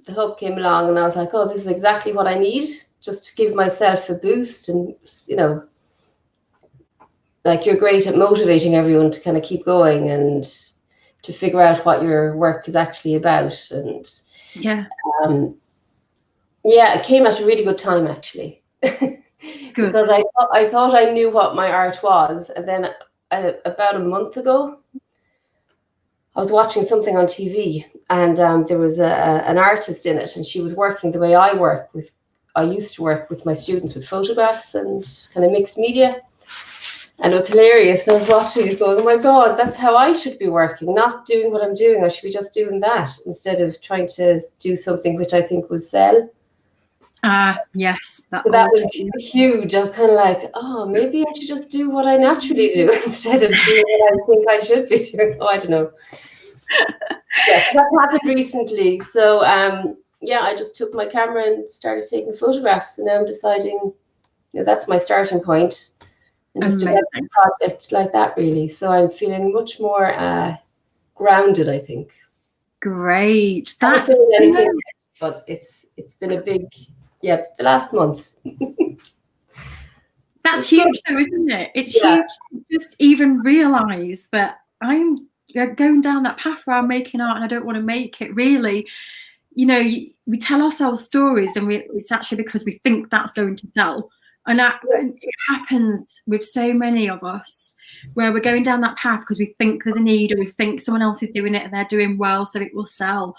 the hub came along and I was like, oh, this is exactly what I need, just to give myself a boost. And like, you're great at motivating everyone to kind of keep going and to figure out what your work is actually about. And it came at a really good time, actually. Because I thought I knew what my art was, and then about a month ago I was watching something on TV, and there was an artist in it, and she was working the way I used to work with my students, with photographs and kind of mixed media. And it was hilarious. And I was watching it going, oh my God, that's how I should be working, not doing what I'm doing. I should be just doing that instead of trying to do something which I think will sell. Yes. That was huge. I was kind of like, oh, maybe I should just do what I naturally do instead of doing what I think I should be doing. Oh, I don't know. Yeah, that happened recently. So, I just took my camera and started taking photographs. And now I'm deciding, that's my starting point. And just develop a project like that, really. So I'm feeling much more grounded, I think. Great. That's but it's been a big, the last month. That's huge, though, isn't it? It's huge to just even realize that I'm going down that path where I'm making art and I don't want to make it. Really, we tell ourselves stories, and it's actually because we think that's going to sell. And it happens with so many of us, where we're going down that path because we think there's a need, or we think someone else is doing it and they're doing well, so it will sell.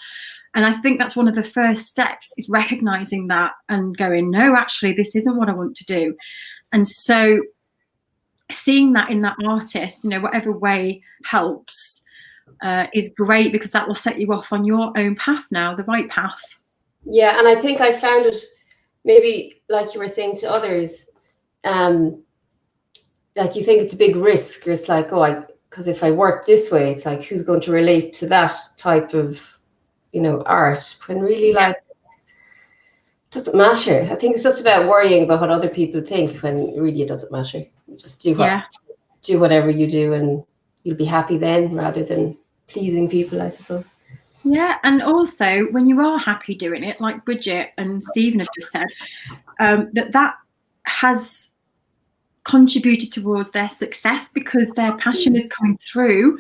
And I think that's one of the first steps, is recognizing that and going, no, actually, this isn't what I want to do. And so seeing that in that artist, whatever way helps, is great, because that will set you off on your own path now, the right path. Yeah, and I think I found it, maybe like you were saying to others, like you think it's a big risk, or it's like, because if I work this way, it's like, who's going to relate to that type of, art? When really, like, it doesn't matter. I think it's just about worrying about what other people think, when really it doesn't matter. You just do whatever you do, and you'll be happy then, rather than pleasing people, I suppose. Yeah, and also when you are happy doing it, like Bridget and Stephen have just said, that has contributed towards their success, because their passion is coming through,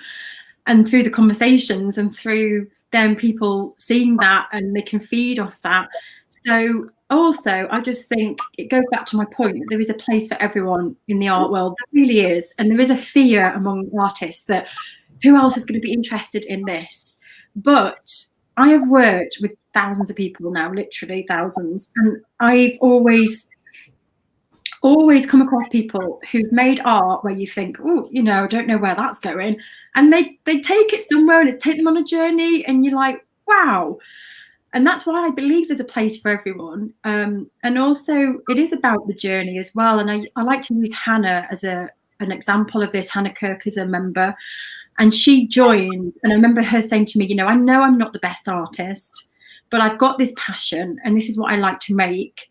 and through the conversations, and through them people seeing that, and they can feed off that. So also, I just think it goes back to my point that there is a place for everyone in the art world. There really is. And there is a fear among artists that who else is going to be interested in this? But I have worked with thousands of people now, literally thousands, and I've always come across people who've made art where you think, oh, I don't know where that's going, and they take it somewhere and it take them on a journey, and you're like, wow. And that's why I believe there's a place for everyone. And also it is about the journey as well. And I like to use Hannah as an example of this. Hannah Kirk is a member, and she joined, and I remember her saying to me, you know I'm not the best artist, but I've got this passion and this is what I like to make.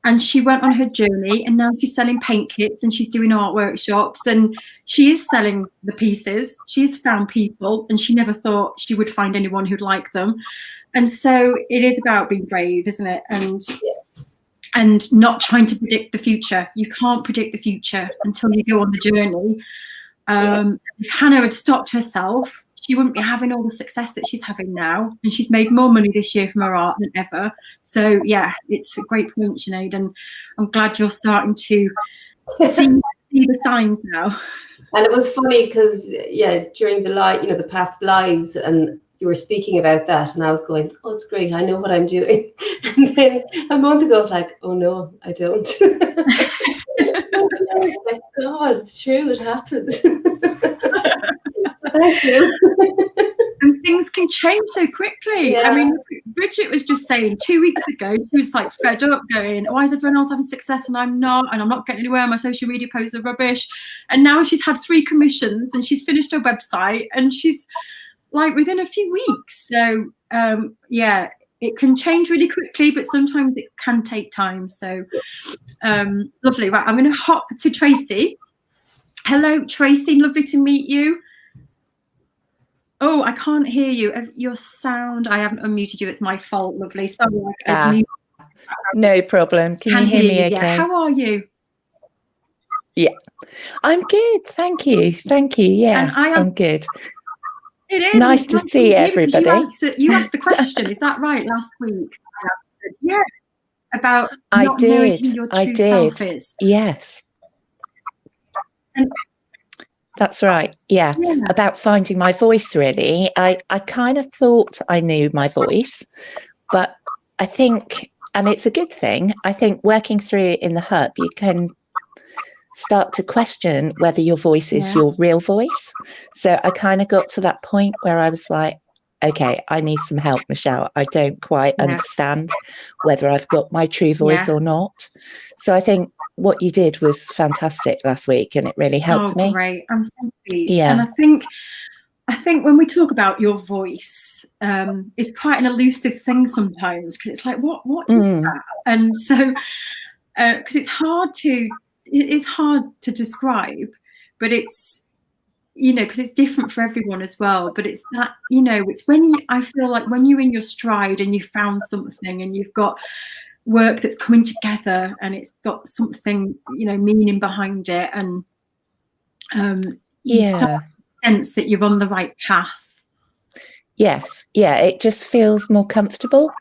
And she went on her journey, and now she's selling paint kits and she's doing art workshops, and she is selling the pieces. She's found people, and she never thought she would find anyone who'd like them. And so it is about being brave, isn't it? And not trying to predict the future. You can't predict the future until you go on the journey. If Hannah had stopped herself, she wouldn't be having all the success that she's having now. And she's made more money this year from her art than ever. So yeah, it's a great point, Sinead. And I'm glad you're starting to see the signs now. And it was funny because, yeah, during the past lives, and you were speaking about that, and I was going, oh, it's great, I know what I'm doing. And then a month ago, I was like, oh no, I don't. It's like, God, it's true, it happens. Thank you. And things can change so quickly. Yeah. I mean, Bridget was just saying 2 weeks ago, she was like fed up going, why is everyone else having success and I'm not getting anywhere, my social media posts are rubbish. And now she's had 3 commissions and she's finished her website, and she's like within a few weeks. So yeah, it can change really quickly, but sometimes it can take time. So lovely. Right, I'm going to hop to Tracy. Hello, Tracy, lovely to meet you. Oh, I can't hear you. Your sound, I haven't unmuted you. It's my fault, lovely. Sorry. No problem. Can you hear me okay? Yeah. How are you? Yeah, I'm good. Thank you. Thank you. Yes, I'm good. It is nice to see everybody. You asked the question, is that right, last week? Yes. About I not did. knowing who your true self is. Yes. And that's right. Yeah. About finding my voice, really. I kind of thought I knew my voice, but I think, and it's a good thing, I think working through it in the hub, you can start to question whether your voice is your real voice. So I kind of got to that point where I was like, okay, I need some help, Michelle. I don't quite understand whether I've got my true voice or not. So I think what you did was fantastic last week, and it really helped me. Great. I'm so pleased. Yeah. And I think when we talk about your voice, it's quite an elusive thing sometimes, because it's like, what is that? And so, because it's hard to describe, but it's, because it's different for everyone as well. But it's that, it's when I feel like when you're in your stride and you found something and you've got work that's coming together and it's got something, meaning behind it, and you start to sense that you're on the right path. Yes. Yeah. It just feels more comfortable.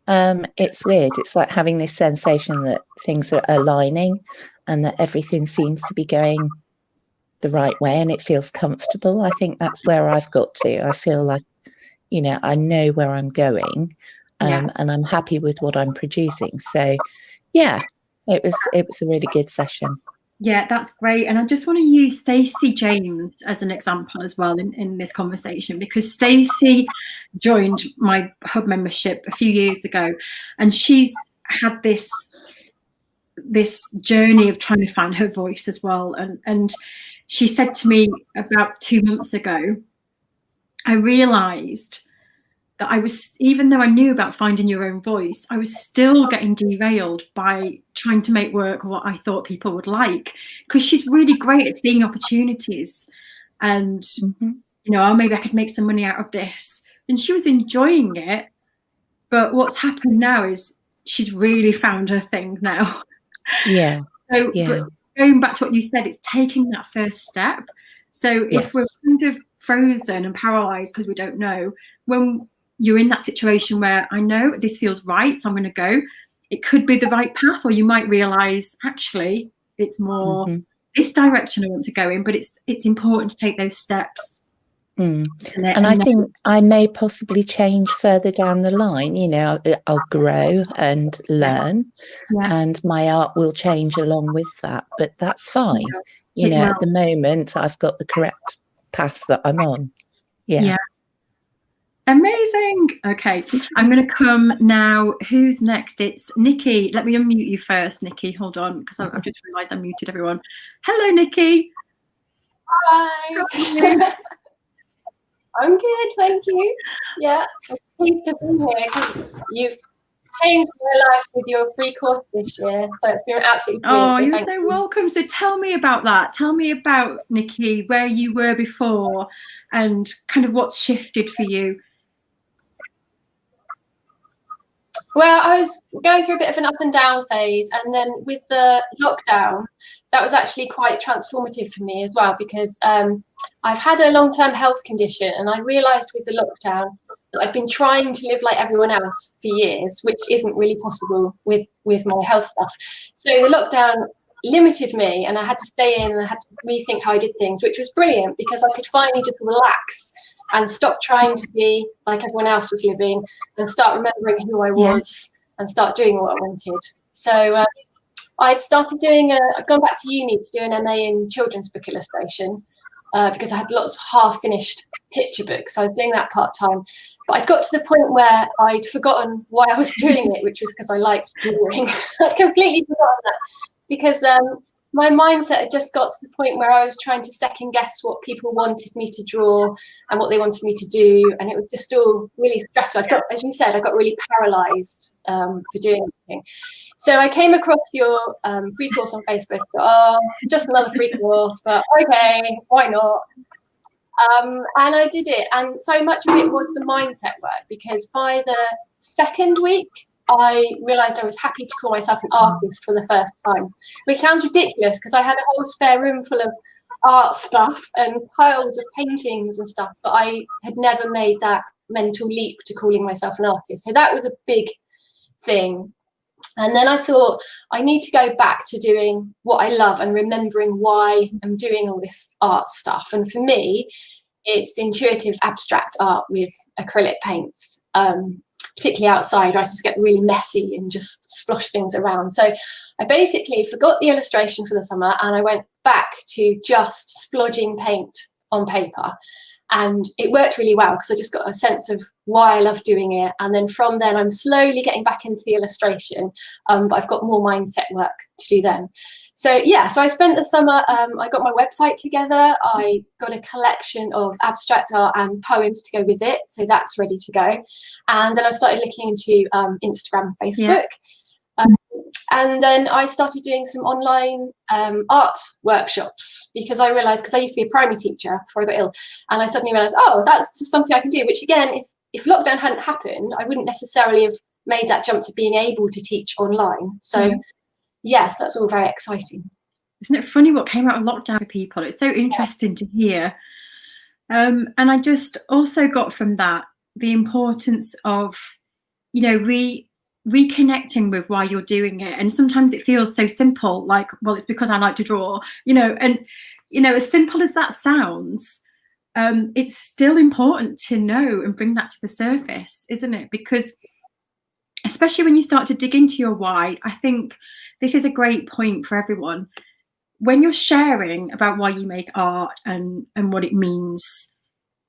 It's weird. It's like having this sensation that things are aligning and that everything seems to be going the right way, and it feels comfortable. I think that's where I've got to. I feel like, I know where I'm going, and I'm happy with what I'm producing. So yeah, it was a really good session. Yeah, that's great. And I just want to use Stacey James as an example as well in this conversation, because Stacey joined my hub membership a few years ago, and she's had this journey of trying to find her voice as well. And she said to me about 2 months ago, I realized that even though I knew about finding your own voice, I was still getting derailed by trying to make work what I thought people would like, because she's really great at seeing opportunities and, oh, maybe I could make some money out of this. And she was enjoying it. But what's happened now is she's really found her thing now. Yeah. So, but going back to what you said, it's taking that first step. So if we're kind of frozen and paralyzed because we don't know, when you're in that situation where I know this feels right, so I'm going to go, it could be the right path, or you might realize actually it's more this direction I want to go in, but it's important to take those steps. And I think I may possibly change further down the line. I'll grow and learn, and my art will change along with that, but that's fine. At the moment I've got the correct path that I'm on. Amazing. Okay, I'm going to come now. Who's next? It's Nikki. Let me unmute you first, Nikki. Hold on, because I've just realised I muted everyone. Hello, Nikki. Hi. I'm good, thank you. Yeah, I'm pleased to be here because you've changed my life with your free course this year. So it's been absolutely brilliant. Oh, you're so welcome. So tell me about that. Tell me about, Nikki, where you were before and kind of what's shifted for you. Well, I was going through a bit of an up and down phase, and then with the lockdown, that was actually quite transformative for me as well, because I've had a long-term health condition, and I realised with the lockdown that I've been trying to live like everyone else for years, which isn't really possible with my health stuff. So the lockdown limited me, and I had to stay in and I had to rethink how I did things, which was brilliant because I could finally just relax and stop trying to be like everyone else was living and start remembering who I was and start doing what I wanted. So I started doing I've gone back to uni to do an MA in children's book illustration because I had lots of half-finished picture books. So I was doing that part-time. But I'd got to the point where I'd forgotten why I was doing it, which was because I liked drawing. I'd completely forgotten that because my mindset had just got to the point where I was trying to second guess what people wanted me to draw and what they wanted me to do. And it was just all really stressful. As you said, I got really paralyzed for doing anything. So I came across your free course on Facebook. Oh, just another free course, but okay, why not? And I did it. And so much of it was the mindset work, because by the second week, I realised I was happy to call myself an artist for the first time, which sounds ridiculous because I had a whole spare room full of art stuff and piles of paintings and stuff, but I had never made that mental leap to calling myself an artist. So that was a big thing. And then I thought, I need to go back to doing what I love and remembering why I'm doing all this art stuff. And for me, it's intuitive abstract art with acrylic paints. Particularly outside, I just get really messy and just splosh things around. So I basically forgot the illustration for the summer and I went back to just splodging paint on paper. And it worked really well because I just got a sense of why I love doing it. And then from then I'm slowly getting back into the illustration, but I've got more mindset work to do then. So yeah, so I spent the summer, I got my website together, I got a collection of abstract art and poems to go with it, so that's ready to go. And then I started looking into Instagram, Facebook. And then I started doing some online art workshops because I realised, because I used to be a primary teacher before I got ill, and I suddenly realised, oh, that's just something I can do, which again, if lockdown hadn't happened, I wouldn't necessarily have made that jump to being able to teach online. So yes, that's all very exciting. Isn't it funny what came out of lockdown for people? It's so interesting to hear. And I just also got from that the importance of, you know, reconnecting with why you're doing it. And sometimes it feels so simple, like, well, it's because I like to draw, you know, and, you know, as simple as that sounds, it's still important to know and bring that to the surface, isn't it? Because especially when you start to dig into your why, I think this is a great point for everyone. When you're sharing about why you make art and what it means,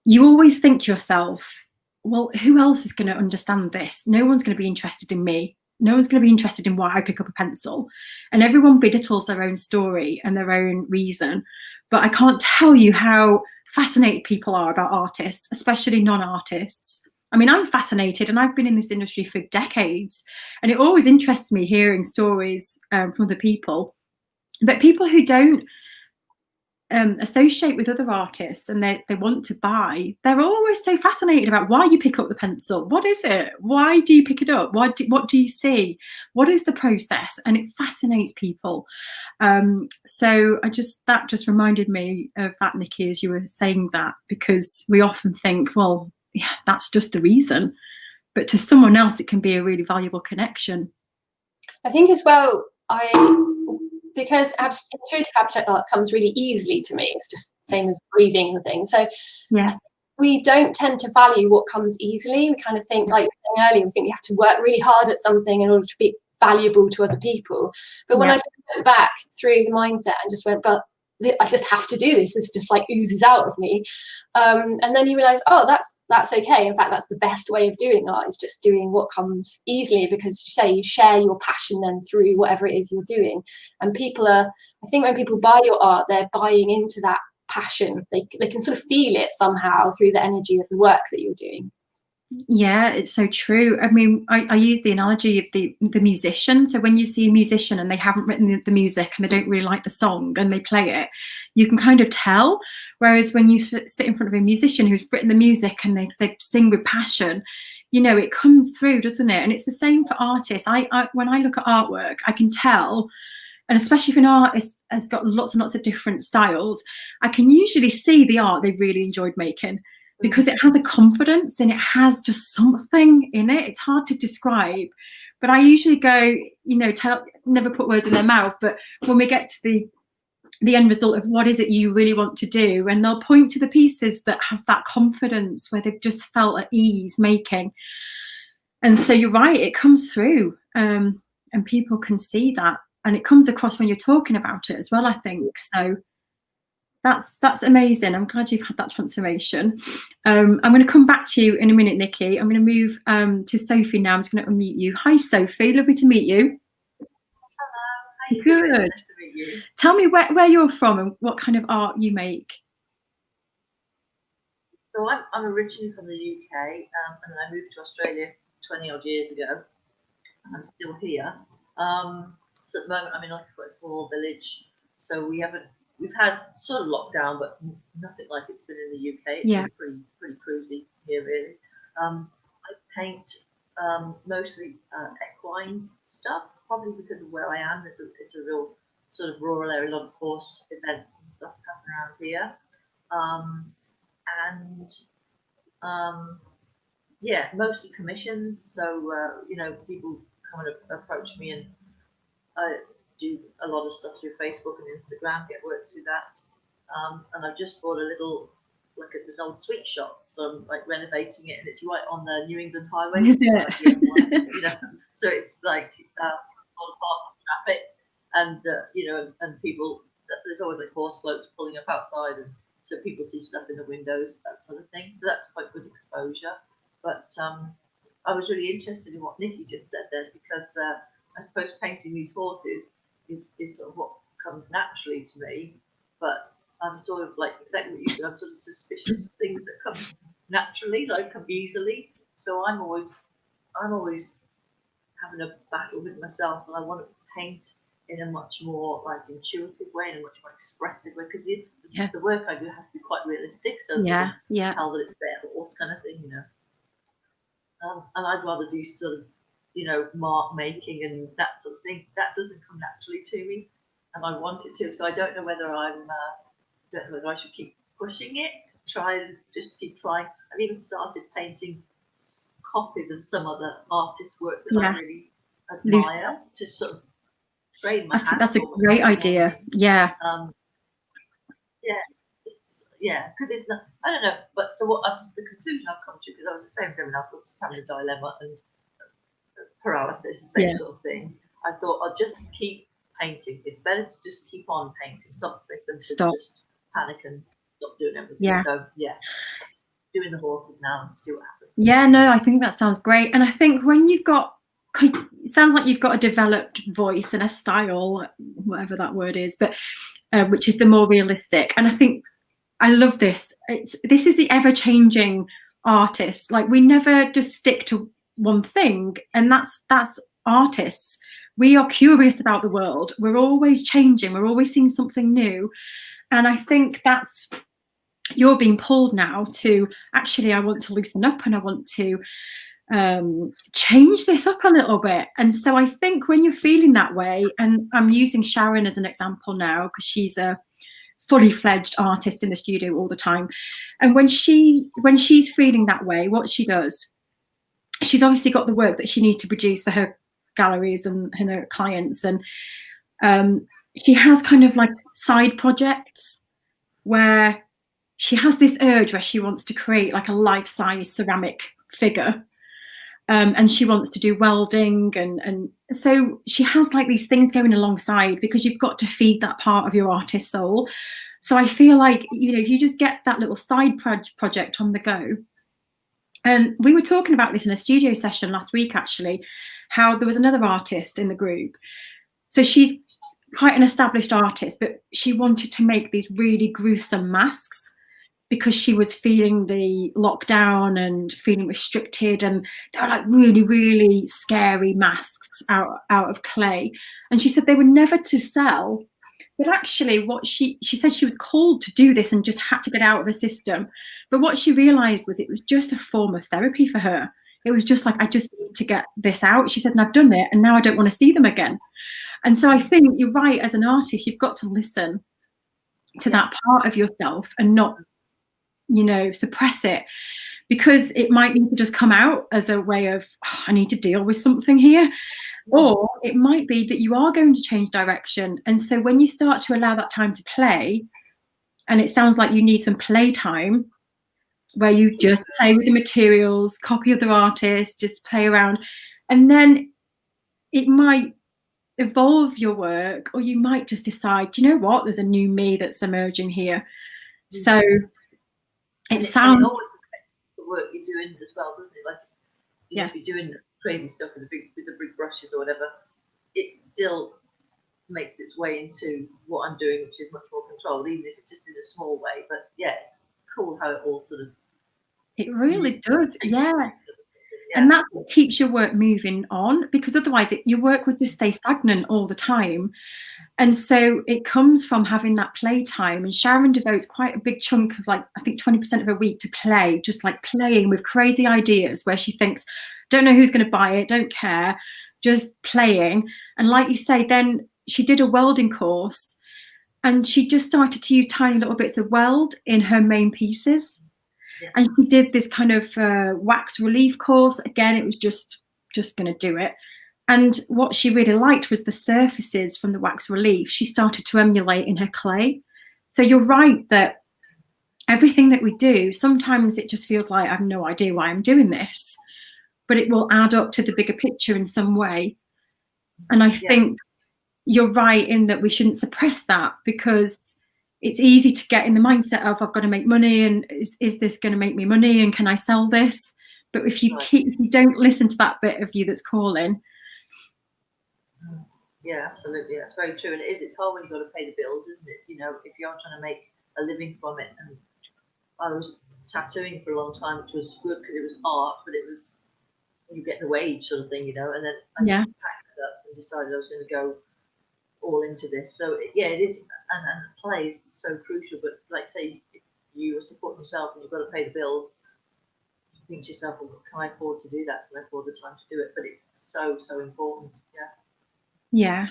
you always think to yourself, well, who else is going to understand this? No one's going to be interested in me. No one's going to be interested in why I pick up a pencil. And everyone belittles their own story and their own reason. But I can't tell you how fascinated people are about artists, especially non-artists. I mean, I'm fascinated and I've been in this industry for decades, and it always interests me hearing stories from other people. But people who don't associate with other artists and they want to buy, they're always so fascinated about why you pick up the pencil. What is it? Why do you pick it up? What do you see? What is the process? And it fascinates people. So that just reminded me of that, Nikki, as you were saying that, because we often think, well, yeah, that's just the reason, but to someone else it can be a really valuable connection. I think as well, because intuitive abstract art comes really easily to me. It's just the same as breathing and things. So yeah, we don't tend to value what comes easily. We kind of think, like you were saying earlier, we think you have to work really hard at something in order to be valuable to other people. But when I went back through the mindset and just went, but I just have to do this. This just like oozes out of me. And then you realize, oh, that's okay. In fact, that's the best way of doing art, is just doing what comes easily, because you say you share your passion then through whatever it is you're doing. And people are, I think when people buy your art, they're buying into that passion. They can sort of feel it somehow through the energy of the work that you're doing. Yeah, it's so true. I mean, I use the analogy of the musician. So when you see a musician and they haven't written the music and they don't really like the song and they play it, you can kind of tell. Whereas when you sit in front of a musician who's written the music and they sing with passion, you know, it comes through, doesn't it? And it's the same for artists. I when I look at artwork, I can tell, and especially if an artist has got lots and lots of different styles, I can usually see the art they really enjoyed making, because it has a confidence and it has just something in it. It's hard to describe, but I usually go, you know, never put words in their mouth, but when we get to the end result of what is it you really want to do, and they'll point to the pieces that have that confidence where they've just felt at ease making. And so you're right, it comes through, and people can see that, and it comes across when you're talking about it as well, I think. So that's amazing. I'm glad you've had that transformation. I'm going to come back to you in a minute, Nikki. I'm going to move to Sophie now. I'm just going to unmute you. Hi, Sophie. Lovely to meet you. Hello. Good. Nice to meet you. Tell me where you're from and what kind of art you make. So I'm originally from the UK, and then I moved to Australia 20 odd years ago, and I'm still here. So at the moment I'm in like a small village, so we've had sort of lockdown, but nothing like it's been in the UK. It's been pretty cruisy here, really. I paint mostly equine stuff, probably because of where I am. It's a real sort of rural area, a lot of horse events and stuff happen around here. Yeah, mostly commissions. So you know, people come and approach me, and I do a lot of stuff through Facebook and Instagram, get work through that. And I've just bought a little, there's an old sweet shop, so I'm like renovating it, and it's right on the New England highway. You know, so it's like a lot of parts of traffic, and you know, and people. There's always like horse floats pulling up outside, and so people see stuff in the windows, that sort of thing. So that's quite good exposure. But I was really interested in what Nikki just said there, because I suppose painting these horses is sort of what comes naturally to me, but I'm sort of like exactly what you said. I'm sort of suspicious of things that come naturally, like come easily. So I'm always having a battle with myself, and I want to paint in a much more like intuitive way, in a much more expressive way, because the work I do has to be quite realistic, so tell that it's their horse kind of thing, you know. And I'd rather do sort of, you know, mark making and that sort of thing. That doesn't come naturally to me, and I want it to. So I don't know whether I should keep pushing it, just keep trying. I've even started painting copies of some other artists' work that I really admire, to sort of train my hands. I think that's a great idea. Yeah. Because it's not, I don't know, but so the conclusion I've come to, because I was the same as everyone else, I was just having a dilemma and paralysis, the same sort of thing. I thought I'll just keep painting. It's better to just keep on painting something than to just panic and stop doing everything. Yeah. So doing the horses now and see what happens. Yeah, no, I think that sounds great. And I think when you've got, it sounds like you've got a developed voice and a style, whatever that word is, but which is the more realistic. And I think I love this. This is the ever-changing artist. Like, we never just stick to one thing, and that's artists. We are curious about the world. We're always changing. We're always seeing something new. And I think that's, you're being pulled now to, actually, I want to loosen up and I want to change this up a little bit. And so I think when you're feeling that way, and I'm using Sharon as an example now, because she's a fully fledged artist in the studio all the time. And when she's feeling that way, what she does, she's obviously got the work that she needs to produce for her galleries and her clients. And she has kind of like side projects where she has this urge where she wants to create like a life-size ceramic figure. and she wants to do welding, and so she has like these things going alongside, because you've got to feed that part of your artist soul. So I feel like, you know, if you just get that little side project on the go. And we were talking about this in a studio session last week, actually, how there was another artist in the group. So she's quite an established artist, but she wanted to make these really gruesome masks because she was feeling the lockdown and feeling restricted, and they were like really, really scary masks out of clay. And she said they were never to sell, but actually what she said, she was called to do this and just had to get out of the system. But what she realized was it was just a form of therapy for her. It was just like, I just need to get this out. She said, and I've done it, and now I don't want to see them again. And so I think you're right, as an artist, you've got to listen to that part of yourself and not, you know, suppress it, because it might need to just come out as a way of, oh, I need to deal with something here. Or it might be that you are going to change direction. And so when you start to allow that time to play, and it sounds like you need some play time where you just play with the materials, copy other artists, just play around, and then it might evolve your work, or you might just decide, you know what, there's a new me that's emerging here. So it sounds, always affects the work you're doing as well, doesn't it? Like, you know, if you're doing crazy stuff with the big brushes or whatever, it still makes its way into what I'm doing, which is much more controlled, even if it's just in a small way. But yeah, it's cool how it all sort of, it really does, yeah. And that's what keeps your work moving on, because otherwise your work would just stay stagnant all the time. And so it comes from having that play time. And Sharon devotes quite a big chunk of, like, I think 20% of her week to play, just like playing with crazy ideas where she thinks, don't know who's going to buy it, don't care, just playing. And like you say, then she did a welding course, and she just started to use tiny little bits of weld in her main pieces. And she did this kind of wax relief course. Again, it was just going to do it. And what she really liked was the surfaces from the wax relief she started to emulate in her clay. So you're right that everything that we do, sometimes it just feels like I have no idea why I'm doing this, but it will add up to the bigger picture in some way. And I think you're right in that we shouldn't suppress that, because it's easy to get in the mindset of, I've got to make money, and is this going to make me money, and can I sell this? But if you don't listen to that bit of you that's calling. Yeah, absolutely, that's very true. And it's hard when you've got to pay the bills, isn't it? You know, if you're trying to make a living from it. And I was tattooing for a long time, which was good because it was art, but it was, you get the wage sort of thing, you know. And then I packed it up and decided I was going to go all into this. So yeah, it is, and play is so crucial. But like, say, if you are supporting yourself and you've got to pay the bills, you think to yourself, well, can I afford to do that? Can I afford the time to do it? But it's so important. Yeah.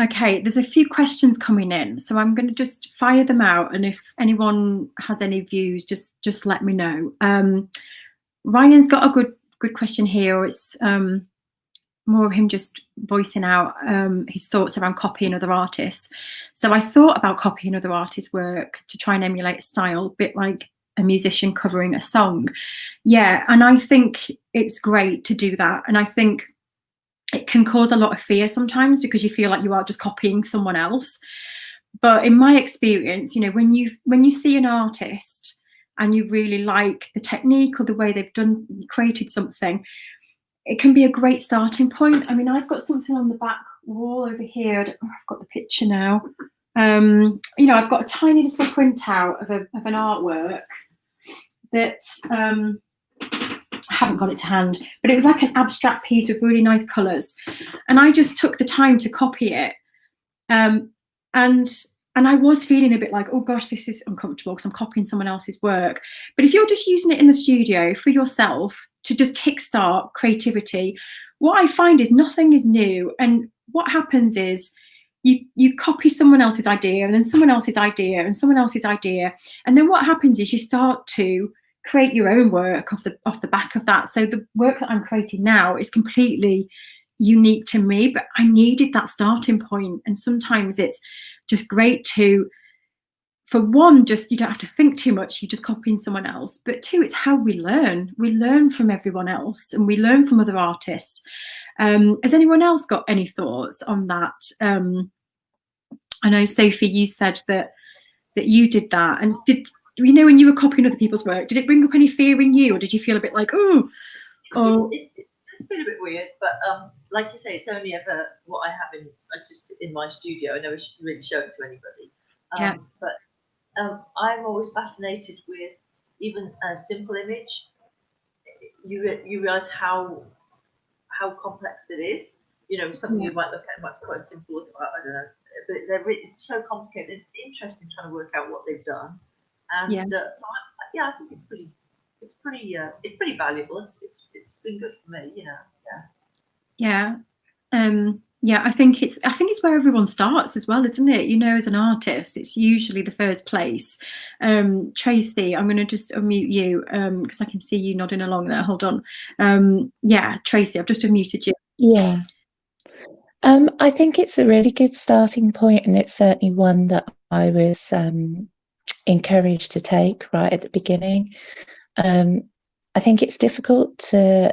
Okay, there's a few questions coming in, so I'm going to just fire them out, and if anyone has any views, just let me know. Ryan's got a good question here. It's more of him just voicing out his thoughts around copying other artists. So I thought about copying other artists' work to try and emulate style, a bit like a musician covering a song. Yeah, and I think it's great to do that. And I think it can cause a lot of fear sometimes, because you feel like you are just copying someone else. But in my experience, you know, when you see an artist and you really like the technique or the way they've created something, it can be a great starting point. I mean, I've got something on the back wall over here. I've got the picture now. You know, I've got a tiny little printout of an artwork that I haven't got it to hand, but it was like an abstract piece with really nice colours. And I just took the time to copy it. And I was feeling a bit like, oh gosh, this is uncomfortable because I'm copying someone else's work. But if you're just using it in the studio for yourself to just kickstart creativity, what I find is nothing is new. And what happens is you copy someone else's idea, and then someone else's idea, and someone else's idea. And then what happens is you start to create your own work off the back of that. So the work that I'm creating now is completely unique to me, but I needed that starting point. And sometimes it's just great to for one, just you don't have to think too much, you're just copying someone else. But two, it's how we learn. We learn from everyone else and we learn from other artists. Has anyone else got any thoughts on that? I know, Sophie, you said that you did that. And did you know, when you were copying other people's work, did it bring up any fear in you, or did you feel a bit like, oh? It's been a bit weird, but like you say, it's only ever what I have just in my studio. I never really show it to anybody. But I'm always fascinated with even a simple image. You realize how complex it is. You know, something you might look at might be quite simple. I don't know, but it's so complicated. It's interesting trying to work out what they've done. And so I think it's pretty valuable. It's been good for me, you know. Yeah, I think it's where everyone starts as well, isn't it? You know, as an artist, it's usually the first place. Tracy, I'm going to just unmute you because I can see you nodding along there. Hold on. Tracy, I've just unmuted you. Yeah. I think it's a really good starting point, and it's certainly one that I was encouraged to take right at the beginning. I think it's difficult to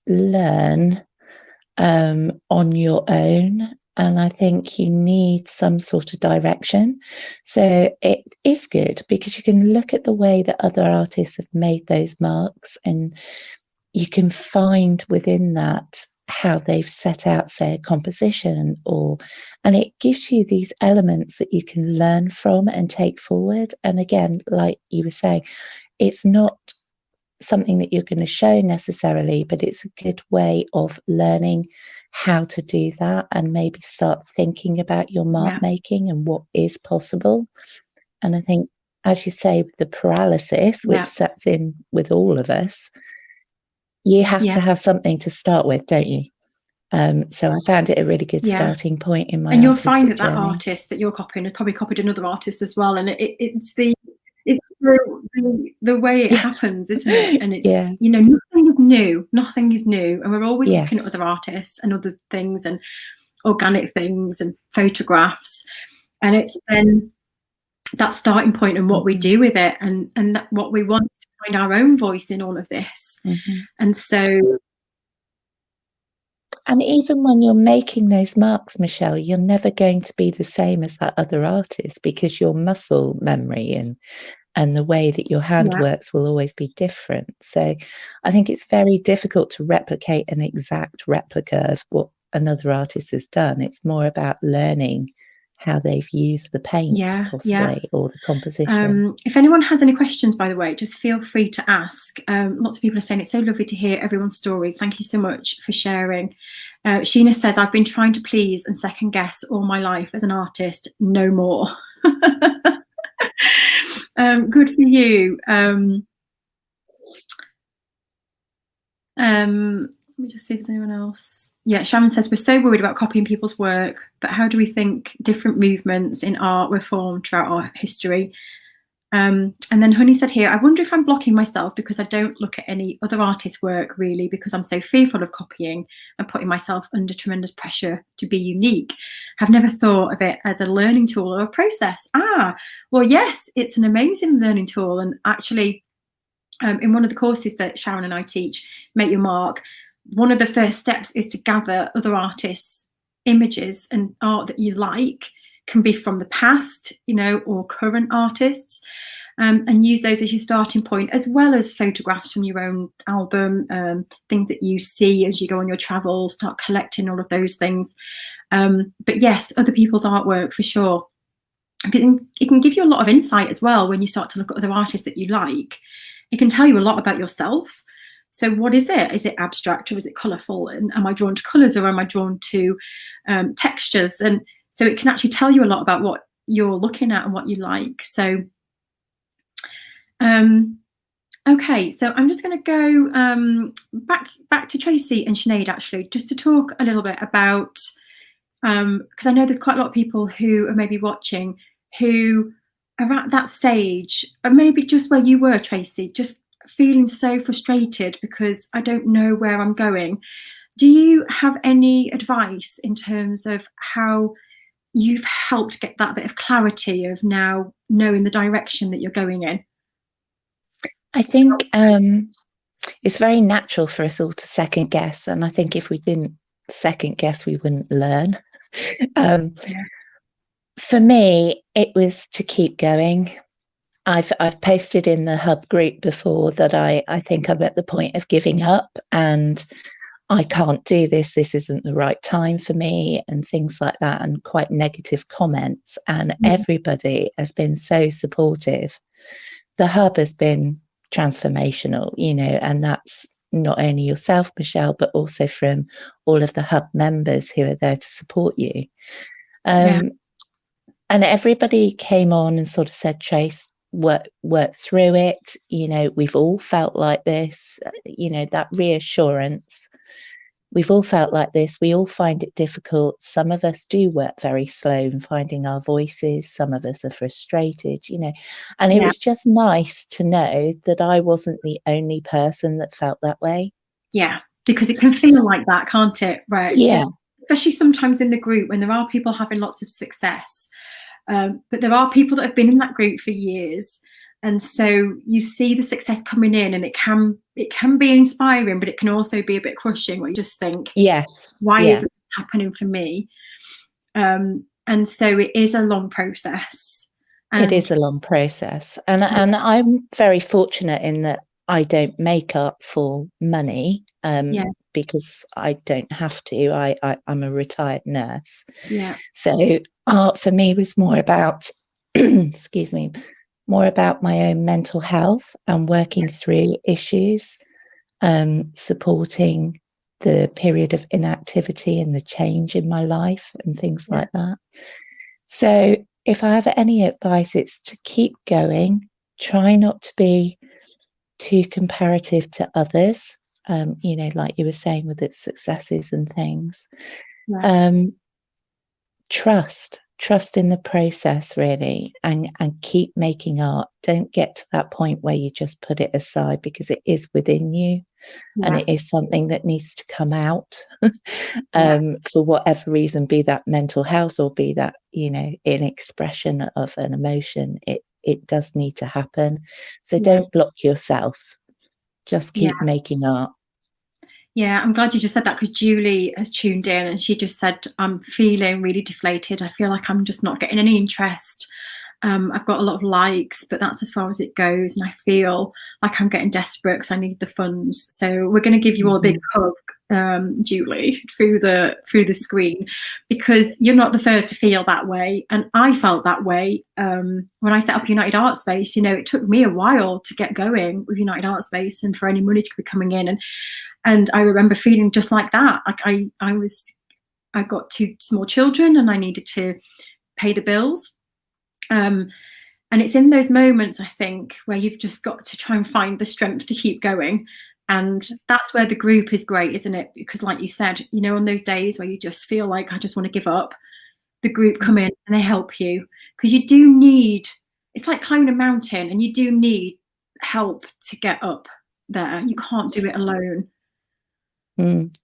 learn on your own, and I think you need some sort of direction. So it is good because you can look at the way that other artists have made those marks, and you can find within that how they've set out, say, a composition, and it gives you these elements that you can learn from and take forward. And again, like you were saying, it's not something that you're going to show necessarily, but it's a good way of learning how to do that and maybe start thinking about your mark making and what is possible. And I think, as you say, with the paralysis, which sets in with all of us, you have to have something to start with, don't you? So I found it a really good starting point in my and you'll find that journey. Artist that you're copying has probably copied another artist as well, and it's the way it happens, isn't it? And it's you know, nothing is new, and we're always looking at other artists and other things and organic things and photographs, and it's then that starting point and what we do with it, and that what we want to find our own voice in all of this. And so, and even when you're making those marks, Michelle, you're never going to be the same as that other artist, because your muscle memory and the way that your hand works will always be different. So I think it's very difficult to replicate an exact replica of what another artist has done. It's more about learning how they've used the paint possibly or the composition. If anyone has any questions, by the way, just feel free to ask. Lots of people are saying it's so lovely to hear everyone's story. Thank you so much for sharing. Sheena says, I've been trying to please and second guess all my life as an artist. No more. Good for you. Let me just see if there's anyone else. Yeah, Sharon says, we're so worried about copying people's work, but how do we think different movements in art were formed throughout our history? And then Honey said here, I wonder if I'm blocking myself because I don't look at any other artists' work really, because I'm so fearful of copying and putting myself under tremendous pressure to be unique. I've never thought of it as a learning tool or a process. Well, yes, it's an amazing learning tool. And actually, in one of the courses that Sharon and I teach, Make Your Mark, one of the first steps is to gather other artists' images and art that you like, can be from the past, you know, or current artists, and use those as your starting point, as well as photographs from your own album, things that you see as you go on your travels, start collecting all of those things. But yes, other people's artwork for sure. It can give you a lot of insight as well when you start to look at other artists that you like. It can tell you a lot about yourself. So what is it? Is it abstract or is it colourful? And am I drawn to colours or am I drawn to textures? And so it can actually tell you a lot about what you're looking at and what you like. So, okay, so I'm just going to go back to Tracy and Sinead actually, just to talk a little bit about, because I know there's quite a lot of people who are maybe watching who are at that stage, or maybe just where you were, Tracy, just feeling so frustrated because I don't know where I'm going. Do you have any advice in terms of how you've helped get that bit of clarity of now knowing the direction that you're going in? I think it's very natural for us all to second guess, and I think if we didn't second guess, we wouldn't learn. For me, it was to keep going. I've posted in the Hub group before that I think I'm at the point of giving up and I can't do this. This isn't the right time for me, and things like that, and quite negative comments. And everybody has been so supportive. The Hub has been transformational, you know, and that's not only yourself, Michelle, but also from all of the Hub members who are there to support you. And everybody came on and sort of said, Trace, work through it. You know, we've all felt like this, you know, that reassurance. We've all felt like this. We all find it difficult. Some of us do work very slow in finding our voices. Some of us are frustrated, you know, and it was just nice to know that I wasn't the only person that felt that way. Yeah, because it can feel like that, can't it? Right. Yeah. Especially sometimes in the group when there are people having lots of success. But there are people that have been in that group for years. And so you see the success coming in, and it can be inspiring, but it can also be a bit crushing where you just think, why is it happening for me? And so it is a long process. It is a long process. And I'm very fortunate in that I don't make up for money because I don't have to. I'm a retired nurse. Yeah. So art for me was more about, excuse me, more about my own mental health and working through issues, supporting the period of inactivity and the change in my life and things like that. So if I have any advice, it's to keep going, try not to be too comparative to others, you know, like you were saying with its successes and things. Trust in the process, really, and keep making art. Don't get to that point where you just put it aside, because it is within you and it is something that needs to come out for whatever reason, be that mental health or be that, you know, an expression of an emotion. It does need to happen. So don't block yourself. Just keep making art. Yeah, I'm glad you just said that, because Julie has tuned in and she just said, I'm feeling really deflated. I feel like I'm just not getting any interest. I've got a lot of likes, but that's as far as it goes. And I feel like I'm getting desperate because I need the funds. So we're going to give you all a big hug, Julie, through the screen, because you're not the first to feel that way. And I felt that way when I set up United Art Space. You know, it took me a while to get going with United Art Space and for any money to be coming in. And I remember feeling just like that. Like I got 2 small children and I needed to pay the bills. And it's in those moments, I think, where you've just got to try and find the strength to keep going. And that's where the group is great, isn't it? Because like you said, you know, on those days where you just feel like I just want to give up, the group come in and they help you, because you do need, it's like climbing a mountain, and you do need help to get up there. You can't do it alone.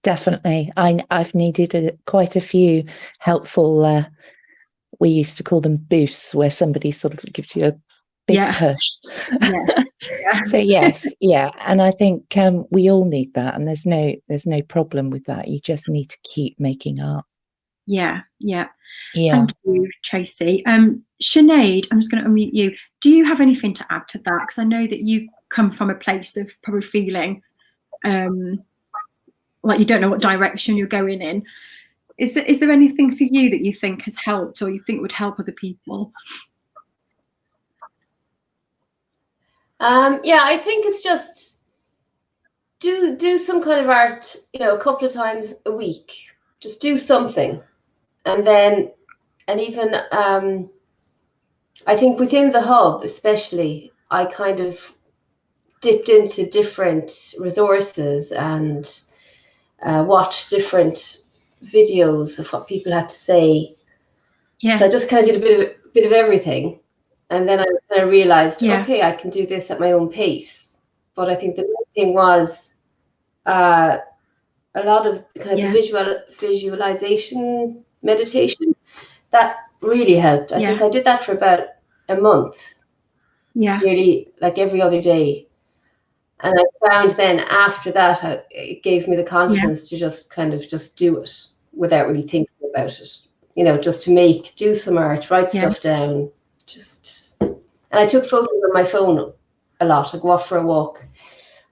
Definitely. I've needed quite a few helpful, we used to call them boosts, where somebody sort of gives you a big push. So yes, and I think we all need that, and there's no problem with that. You just need to keep making art. Yeah. Thank you, Tracy. Sinead, I'm just going to unmute you. Do you have anything to add to that? Because I know that you come from a place of probably feeling like you don't know what direction you're going in. Is there anything for you that you think has helped, or you think would help other people? I think it's just do some kind of art, you know, a couple of times a week. Just do something, and even I think within the Hub, especially, I kind of dipped into different resources and watched different videos of what people had to say. So I just kind of did a bit of everything, and then I realized, okay, I can do this at my own pace. But I think the main thing was a lot of kind of visualization meditation, that really helped. I think I did that for about a month. Yeah. Nearly like every other day. And I found then after that, it gave me the confidence to just kind of just do it without really thinking about it. You know, just to do some art, write stuff down, and I took photos on my phone a lot. I'd go off for a walk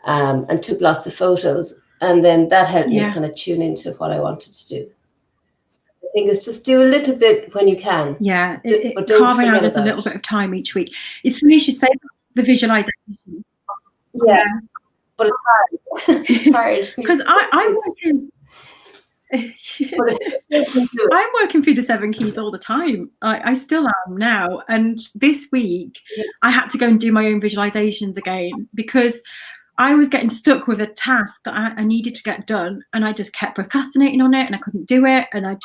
and took lots of photos. And then that helped me kind of tune into what I wanted to do. I think it's just do a little bit when you can. Yeah, but don't carving out just a little bit of time each week. It's funny you should say the visualization. Yeah, but it's hard. It's hard because I'm working. I'm working through the 7 keys all the time. I still am now, and this week I had to go and do my own visualizations again because I was getting stuck with a task that I needed to get done, and I just kept procrastinating on it, and I couldn't do it, and I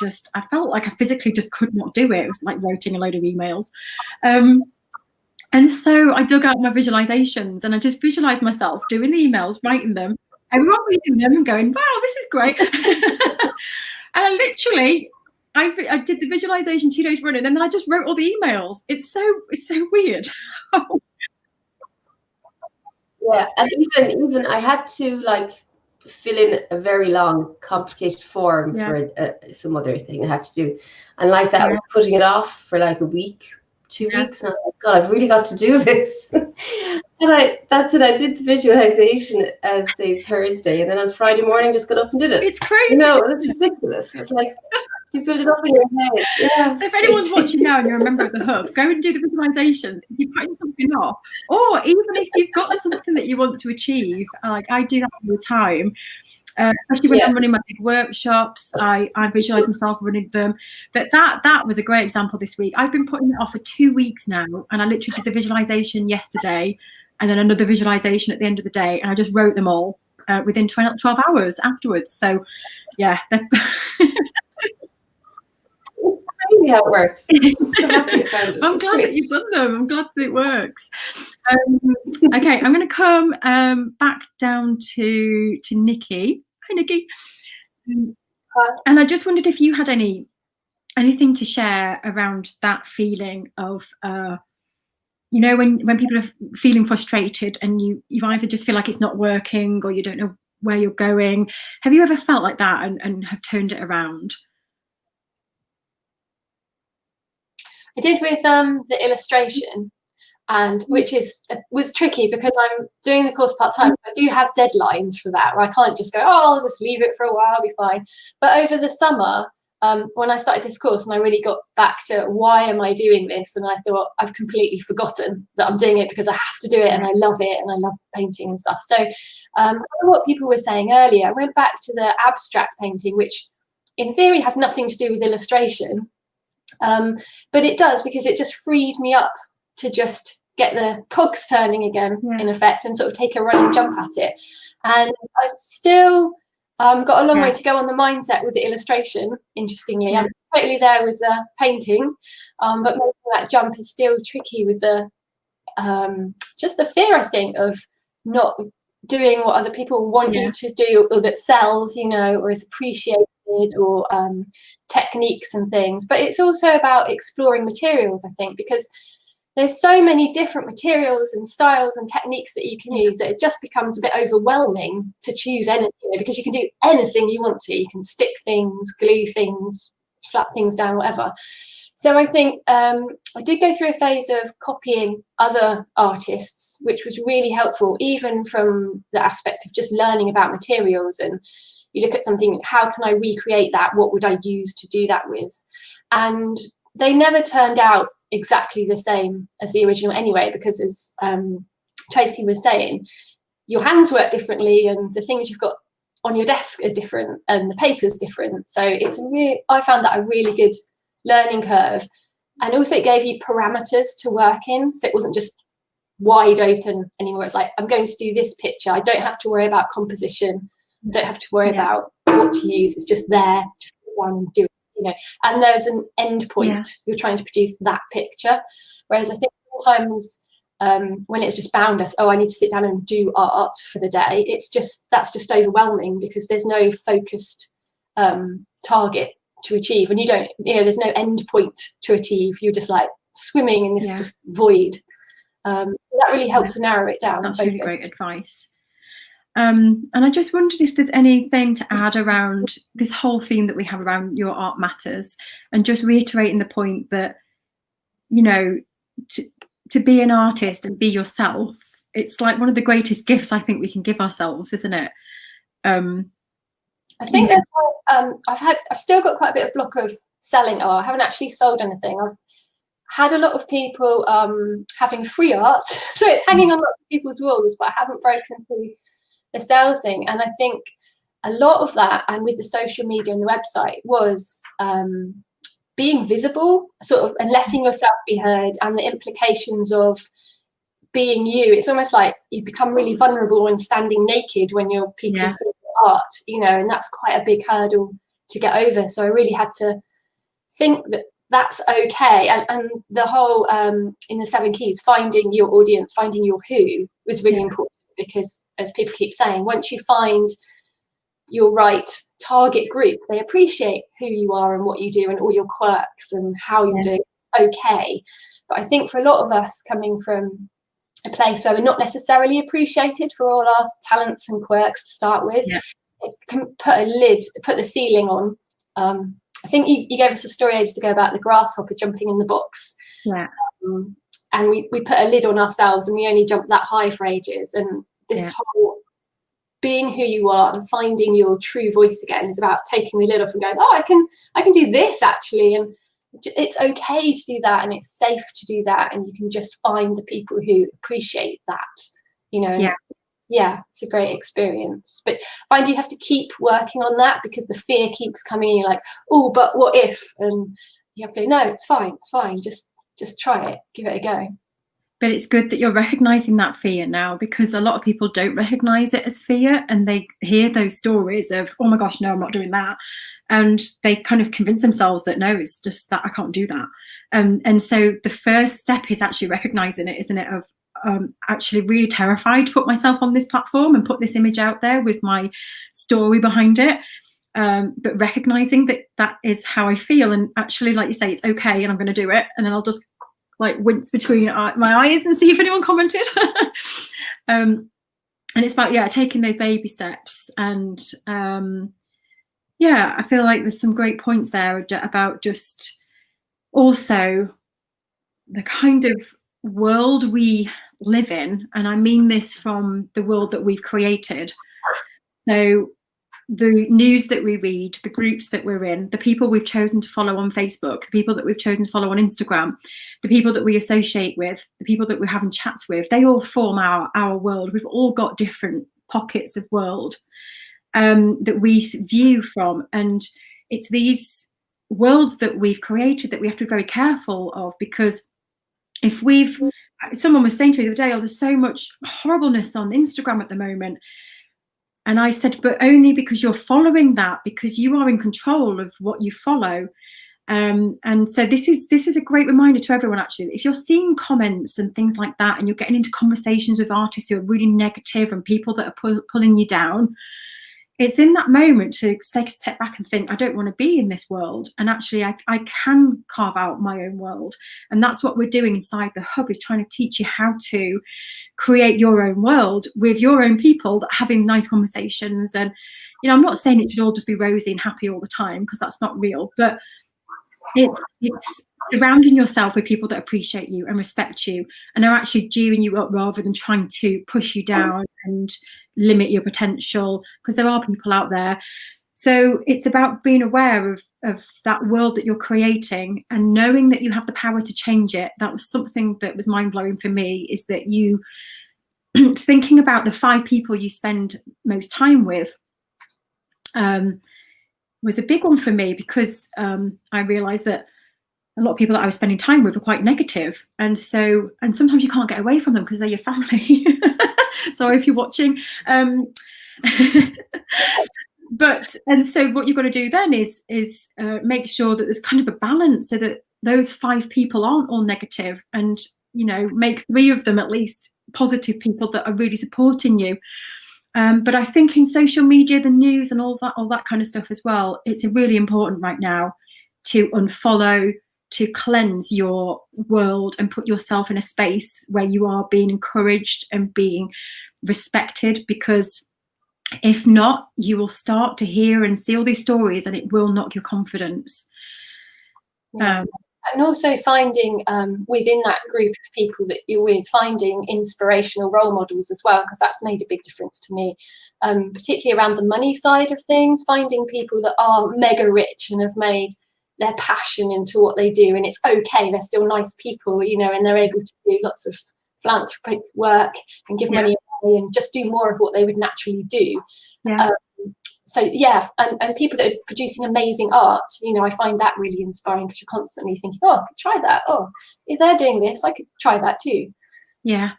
felt like I physically just could not do it. It was like writing a load of emails. And so I dug out my visualizations, and I just visualized myself doing the emails, writing them, everyone reading them and going, wow, this is great. And I did the visualization 2 days running, and then I just wrote all the emails. It's so weird. Yeah, and even I had to like fill in a very long, complicated form for some other thing I had to do, and like that, I was putting it off for like a week, 2 weeks, and I was like, God, I've really got to do this. And that's it. I did the visualization say Thursday, and then on Friday morning, just got up and did it. It's crazy. You know, it's ridiculous. It's like you build it up in your head. Yeah. So if anyone's watching now and you're a member of the Hub, go and do the visualizations. If you're putting something off, or even if you've got something that you want to achieve, like I do that all the time. Especially when I'm running my big workshops, I visualize myself running them. But that was a great example this week. I've been putting it off for 2 weeks now, and I literally did the visualization yesterday, and then another visualization at the end of the day, and I just wrote them all within 12 hours afterwards. So, yeah. Crazy how it works. I'm glad that you've done them. I'm glad that it works. Okay, I'm going to come back down to Nikki. Hi, Nikki. And I just wondered if you had anything to share around that feeling of, you know, when people are feeling frustrated and you either just feel like it's not working or you don't know where you're going. Have you ever felt like that and have turned it around? I did with the illustration, and which was tricky because I'm doing the course part-time. I do have deadlines for that, where I can't just go, oh, I'll just leave it for a while, I'll be fine. But over the summer, when I started this course and I really got back to why am I doing this, and I thought I've completely forgotten that I'm doing it because I have to do it and I love it and I love painting and stuff. So what people were saying earlier, I went back to the abstract painting, which in theory has nothing to do with illustration. But it does, because it just freed me up to just get the cogs turning again, in effect, and sort of take a running jump at it. And I've still got a long way to go on the mindset with the illustration, interestingly. I'm totally there with the painting, but making that jump is still tricky with the just the fear, I think, of not doing what other people want you to do, or that sells, you know, or is appreciated, or techniques and things. But it's also about exploring materials, I think, because there's so many different materials and styles and techniques that you can use that it just becomes a bit overwhelming to choose anything, because you can do anything you want to. You can stick things, glue things, slap things down, whatever. So I think I did go through a phase of copying other artists, which was really helpful, even from the aspect of just learning about materials. And you look at something, how can I recreate that? What would I use to do that with? And they never turned out exactly the same as the original anyway, because as Tracy was saying, your hands work differently and the things you've got on your desk are different and the paper's different. So I found that a really good learning curve. And also it gave you parameters to work in. So it wasn't just wide open anymore. It's like, I'm going to do this picture. I don't have to worry about composition. I don't have to worry about what to use. It's just there, just one, do it, you know. And there's an end point. You're trying to produce that picture. Whereas I think sometimes when it's just bound us, oh, I need to sit down and do art for the day, that's just overwhelming, because there's no focused target to achieve, and you don't, there's no end point to achieve. You're just like swimming in this just void. That really helped to narrow it down. That's really great advice. And I just wondered if there's anything to add around this whole theme that we have around Your Art Matters, and just reiterating the point that, to be an artist and be yourself, it's like one of the greatest gifts I think we can give ourselves, isn't it? I think that's why, I've still got quite a bit of block of selling art. I haven't actually sold anything. I've had a lot of people having free art, so it's hanging on lots of people's walls, but I haven't broken through the sales thing. And I think a lot of that, and with the social media and the website, was being visible, sort of, and letting yourself be heard, and the implications of being you. It's almost like you become really vulnerable when standing naked when you're people see art, and that's quite a big hurdle to get over. So I really had to think that that's okay. And the whole in the 7 Keys, finding your audience, finding your who, was really important, because, as people keep saying, once you find your right target group, they appreciate who you are and what you do and all your quirks and how you do it. Okay. But I think for a lot of us, coming from a place where we're not necessarily appreciated for all our talents and quirks to start with, it can put the ceiling on. I think you gave us a story ages ago about the grasshopper jumping in the box. And we put a lid on ourselves, and we only jumped that high for ages. And this whole being who you are and finding your true voice again is about taking the lid off and going, oh, I can do this actually, and it's okay to do that, and it's safe to do that, and you can just find the people who appreciate that, it's a great experience. But find you have to keep working on that, because the fear keeps coming in. You're like, oh, but what if? And you have to go, no, it's fine, just try it, give it a go. But it's good that you're recognizing that fear now, because a lot of people don't recognize it as fear, and they hear those stories of, oh my gosh, no, I'm not doing that. And they kind of convince themselves that, no, it's just that I can't do that. And so the first step is actually recognizing it, isn't it? Of actually really terrified to put myself on this platform and put this image out there with my story behind it. But recognizing that that is how I feel. And actually, like you say, it's okay, and I'm going to do it. And then I'll just like wince between my eyes and see if anyone commented. And it's about, taking those baby steps. And I feel like there's some great points there about just also the kind of world we live in. And I mean this from the world that we've created. So the news that we read, the groups that we're in, the people we've chosen to follow on Facebook, the people that we've chosen to follow on Instagram, the people that we associate with, the people that we're having chats with, they all form our world. We've all got different pockets of world that we view from. And it's these worlds that we've created that we have to be very careful of, because if someone was saying to me the other day, oh, there's so much horribleness on Instagram at the moment. And I said, but only because you're following that, because you are in control of what you follow. And so this is a great reminder to everyone, actually. If you're seeing comments and things like that, and you're getting into conversations with artists who are really negative and people that are pulling you down, it's in that moment to take a step back and think, I don't want to be in this world. And actually, I can carve out my own world. And that's what we're doing inside the Hub, is trying to teach you how to create your own world with your own people, that having nice conversations. And I'm not saying it should all just be rosy and happy all the time, because that's not real, but it's surrounding yourself with people that appreciate you and respect you and are actually gearing you up, rather than trying to push you down and limit your potential, because there are people out there. So it's about being aware of that world that you're creating, and knowing that you have the power to change it. That was something that was mind-blowing for me, is that you thinking about the 5 people you spend most time with was a big one for me, because I realized that a lot of people that I was spending time with were quite negative. And sometimes you can't get away from them because they're your family. Sorry if you're watching. So what you've got to do then is make sure that there's kind of a balance, so that those 5 people aren't all negative, and make 3 of them at least positive people that are really supporting you. But I think in social media, the news and all that kind of stuff as well, it's really important right now to unfollow, to cleanse your world and put yourself in a space where you are being encouraged and being respected, because if not, you will start to hear and see all these stories and it will knock your confidence. Yeah. And also finding within that group of people that you're with, finding inspirational role models as well, because that's made a big difference to me, particularly around the money side of things, finding people that are mega rich and have made their passion into what they do, and it's okay, they're still nice people, you know, and they're able to do lots of philanthropic work and give money away and just do more of what they would naturally do. So yeah, and people that are producing amazing art, you know, I find that really inspiring, because you're constantly thinking, oh, I could try that. Oh, if they're doing this, I could try that too. Yeah.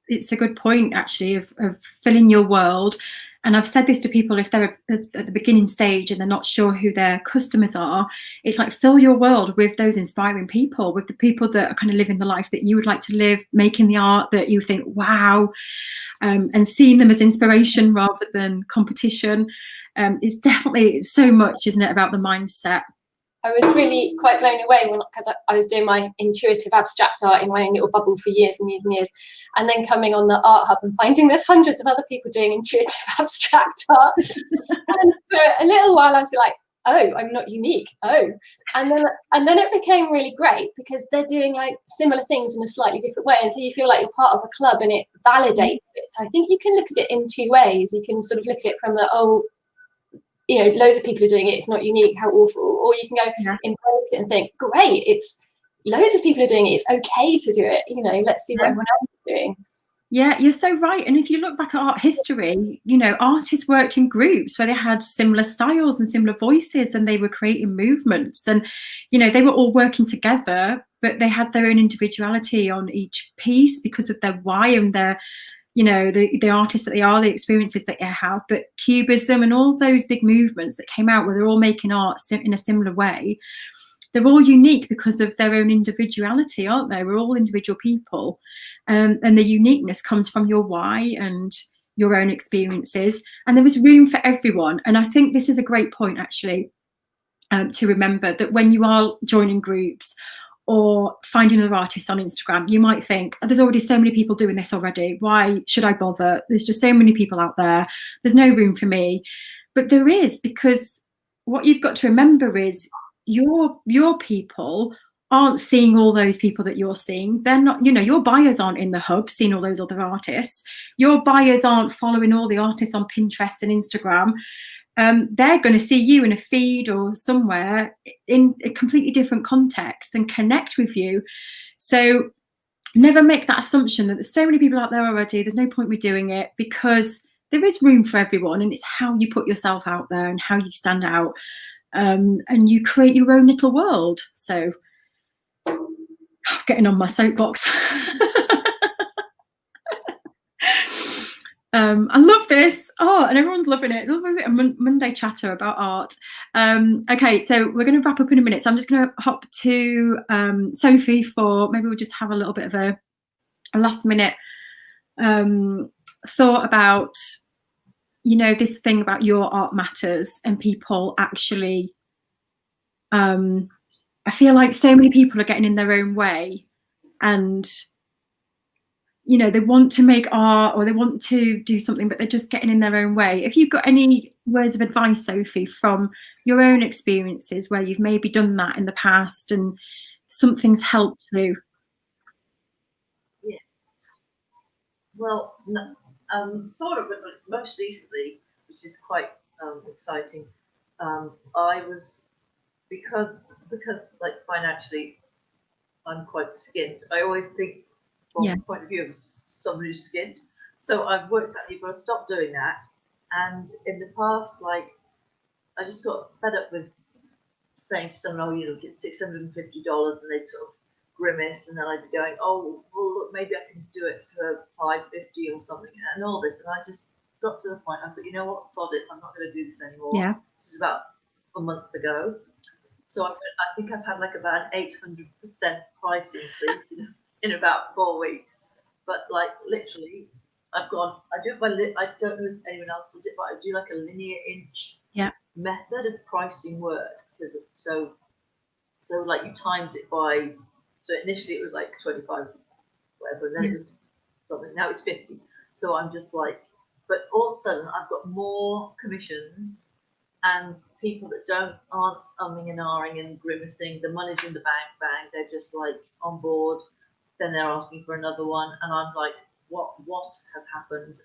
It's a good point, actually, of filling your world. And I've said this to people, if they're at the beginning stage and they're not sure who their customers are, it's like, fill your world with those inspiring people, with the people that are kind of living the life that you would like to live, making the art that you think, wow, and seeing them as inspiration rather than competition. It's definitely so much, isn't it, about the mindset. I was really quite blown away because I was doing my intuitive abstract art in my own little bubble for years and years and years, and then coming on the Art Hub and finding there's hundreds of other people doing intuitive abstract art. And for a little while I was like, oh, I'm not unique. Oh, and then it became really great, because they're doing like similar things in a slightly different way, and so you feel like you're part of a club and it validates it. So I think you can look at it in two ways. You can sort of look at it from the, oh, you know, loads of people are doing it, it's not unique, how awful. Or you can go embrace it and think, great, it's loads of people are doing it, it's okay to do it, you know, let's see what everyone else is doing. Yeah, you're so right. And if you look back at art history, you know, artists worked in groups where they had similar styles and similar voices, and they were creating movements, and, you know, they were all working together, but they had their own individuality on each piece because of their why and their, you know, the artists that they are, the experiences that they have. But Cubism and all those big movements that came out where they're all making art in a similar way, they're all unique because of their own individuality, aren't they? We're all individual people. And the uniqueness comes from your why and your own experiences. And there was room for everyone. And I think this is a great point, actually, to remember, that when you are joining groups or finding other artists on Instagram, you might think, oh, there's already so many people doing this already. Why should I bother? There's just so many people out there. There's no room for me. But there is, because what you've got to remember is your people aren't seeing all those people that you're seeing. They're not, you know, your buyers aren't in the hub seeing all those other artists. Your buyers aren't following all the artists on Pinterest and Instagram. They're going to see you in a feed or somewhere in a completely different context and connect with you. So never make that assumption that there's so many people out there already, there's no point with doing it, because there is room for everyone, and it's how you put yourself out there and how you stand out, and you create your own little world. So getting on my soapbox. I love this. Oh, and everyone's loving it. I love a bit of Monday chatter about art. Okay, so we're going to wrap up in a minute. So I'm just going to hop to Sophie for, maybe we'll just have a little bit of a last minute thought about, you know, this thing about your art matters and people actually, I feel like so many people are getting in their own way, and, you know, they want to make art or they want to do something, but they're just getting in their own way. If you've got any words of advice, Sophie, from your own experiences where you've maybe done that in the past and something's helped you. Yeah. Well, sort of, but most recently, which is quite exciting, I was, because like financially, I'm quite skint. I always think from the point of view of someone who's skint. So I've worked out, you've got to stop doing that. And in the past, like, I just got fed up with saying to someone, oh, you know, get $650, and they'd sort of grimace, and then I'd be going, oh, well, look, maybe I can do it for $550 or something, and all this. And I just got to the point, I thought, you know what, sod it, I'm not going to do this anymore. Yeah. This is about a month ago. So I think I've had like about an 800% price increase in about 4 weeks. But like literally, I've gone. I do it by. I don't know if anyone else does it, but I do like a linear inch method of pricing work, because so like you times it by. So initially it was like 25, whatever, and then it was something. Now it's 50. So I'm just like, but all of a sudden I've got more commissions, and people that aren't umming and ahhing and grimacing. The money's in the bank, bang. They're just like on board. Then they're asking for another one, and I'm like, what has happened?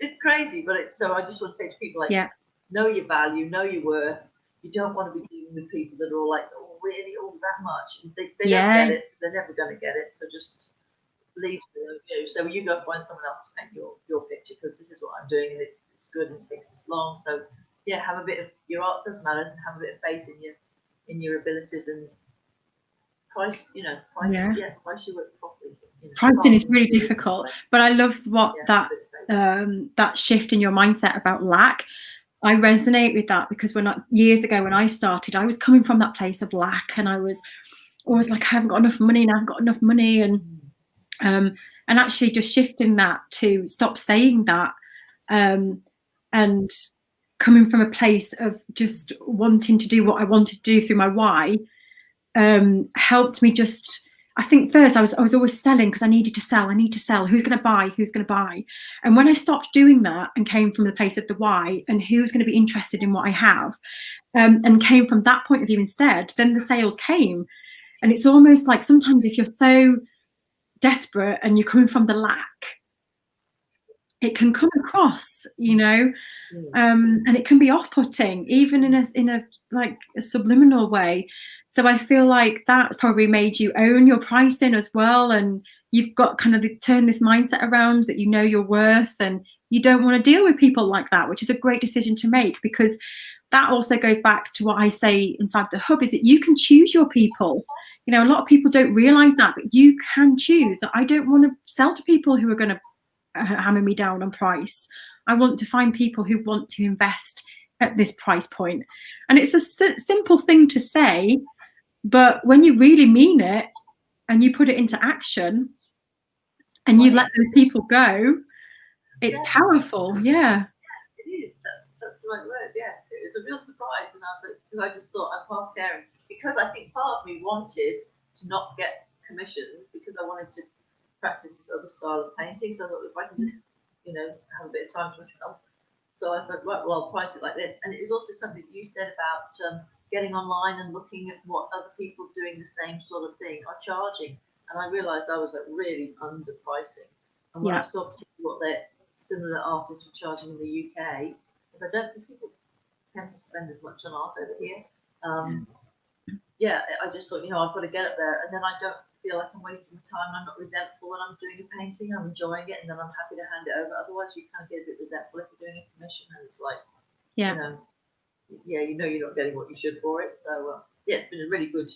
It's crazy, but so I just want to say to people, like, know your value, know your worth. You don't want to be dealing with people that are all like, oh, really, all that much. They don't get it. They're never going to get it. So just leave them. So you go find someone else to paint your picture, because this is what I'm doing, and it's good, and it takes this long. So yeah, have a bit of your art does matter, and have a bit of faith in your abilities, and price your work properly. Pricing is really difficult, but I love what that shift in your mindset about lack. I resonate with that, because years ago when I started, I was coming from that place of lack, and I was always like, I haven't got enough money, and I haven't got enough money, and actually just shifting that to stop saying that, and coming from a place of just wanting to do what I wanted to do through my why, helped me just. I think first I was always selling because I needed to sell. Who's going to buy? And when I stopped doing that and came from the place of the why and who's going to be interested in what I have, and came from that point of view instead, then the sales came. And it's almost like sometimes if you're so desperate and you're coming from the lack, it can come across, and it can be off-putting, even in a like a subliminal way. So I feel like that's probably made you own your pricing as well, and you've got kind of turn this mindset around that you know your worth, and you don't want to deal with people like that, which is a great decision to make, because that also goes back to what I say inside the hub, is that you can choose your people. A lot of people don't realize that, but you can choose that. I don't want to sell to people who are going to hammer me down on price. I want to find people who want to invest at this price point. And it's a simple thing to say, but when you really mean it and you put it into action and you let those people go, it's powerful. Yeah. It is. That's the right word. Yeah. It was a real surprise. And I just thought I'd pass Karen, because I think part of me wanted to not get commissions because I wanted to practice this other style of painting. So I thought, if I can just, have a bit of time to myself. So I said, right, well, I'll price it like this. And it was also something you said about getting online and looking at what other people doing the same sort of thing are charging. And I realised I was like really underpricing. And when I saw what similar artists were charging in the UK, because I don't think people tend to spend as much on art over here. I just thought, I've got to get up there, and then I don't feel like I'm wasting my time. I'm not resentful when I'm doing a painting. I'm enjoying it, and then I'm happy to hand it over. Otherwise, you kind of get a bit resentful if you're doing a commission, and it's like, you're not getting what you should for it. So it's been a really good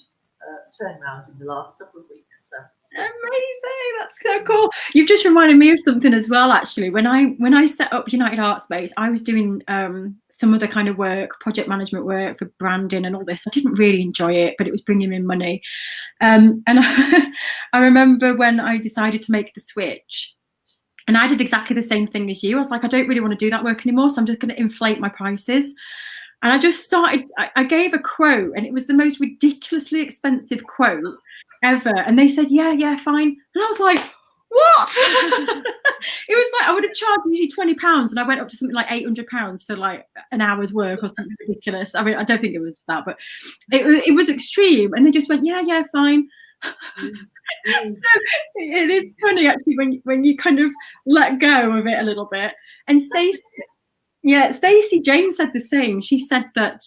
turnaround in the last couple of weeks. So. Amazing, that's so cool. You've just reminded me of something as well, actually. When I set up United Art Space, I was doing some other kind of work, project management work for branding and all this. I didn't really enjoy it, but it was bringing in money. And I remember when I decided to make the switch, and I did exactly the same thing as you. I was like, I don't really want to do that work anymore, so I'm just going to inflate my prices. And I just started, I gave a quote, and it was the most ridiculously expensive quote ever. And they said, yeah, fine. And I was like, what? It was like, I would have charged usually £20, and I went up to something like £800 for like an hour's work or something ridiculous. I mean, I don't think it was that, but it was extreme. And they just went, yeah, fine. So it is funny actually when you kind of let go of it a little bit. And Stacey James said the same. She said that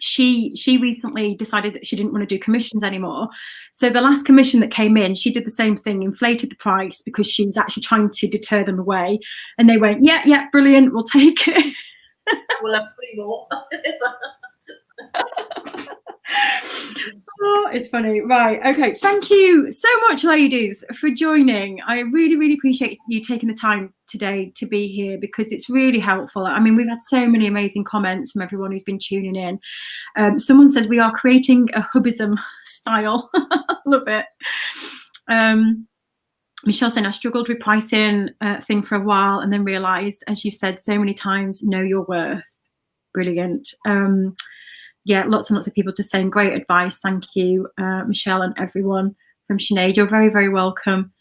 she recently decided that she didn't want to do commissions anymore. So the last commission that came in, she did the same thing, inflated the price because she was actually trying to deter them away. And they went, yeah, brilliant, we'll take it. We'll have 3 more. Oh, it's funny. Right. Okay. Thank you so much, ladies, for joining. I really, really appreciate you taking the time today to be here, because it's really helpful. I mean, we've had so many amazing comments from everyone who's been tuning in. Someone says we are creating a hubism style. Love it. Michelle saying, I struggled with pricing thing for a while and then realised, as you've said so many times, know your worth. Brilliant. Yeah, lots and lots of people just saying great advice. Thank you, Michelle and everyone from Sinead. You're very, very welcome.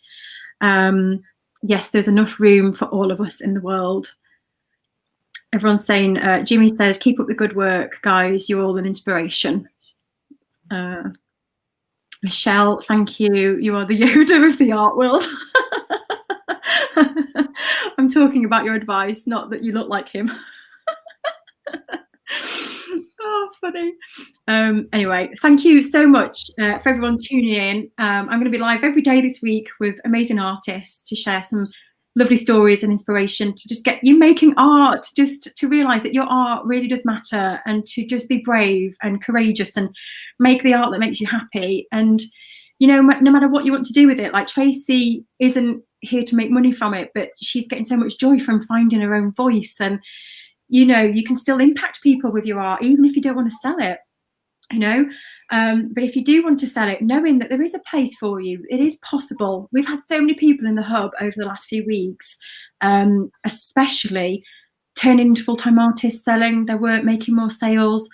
Yes, there's enough room for all of us in the world. Everyone's saying, Jimmy says, keep up the good work, guys. You're all an inspiration. Michelle, thank you. You are the Yoda of the art world. I'm talking about your advice, not that you look like him. Oh, funny. Anyway, thank you so much for everyone tuning in. I'm going to be live every day this week with amazing artists to share some lovely stories and inspiration, to just get you making art, just to realise that your art really does matter, and to just be brave and courageous and make the art that makes you happy. And, you know, no matter what you want to do with it, like Tracy isn't here to make money from it, but she's getting so much joy from finding her own voice. And, you know, you can still impact people with your art, even if you don't want to sell it, you know. But if you do want to sell it, knowing that there is a place for you, it is possible. We've had so many people in the hub over the last few weeks, especially turning into full-time artists, selling their work, making more sales.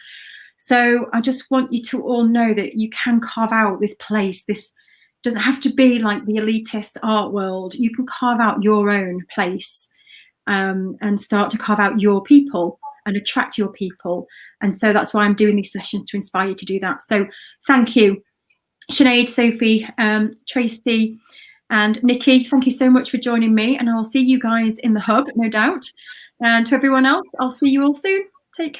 So I just want you to all know that you can carve out this place. This doesn't have to be like the elitist art world. You can carve out your own place, and start to carve out your people and attract your people. And so that's why I'm doing these sessions, to inspire you to do that. So thank you, Sinead, Sophie, Tracy and Nikki. Thank you so much for joining me, and I'll see you guys in the hub, no doubt. And to everyone else, I'll see you all soon. Take care.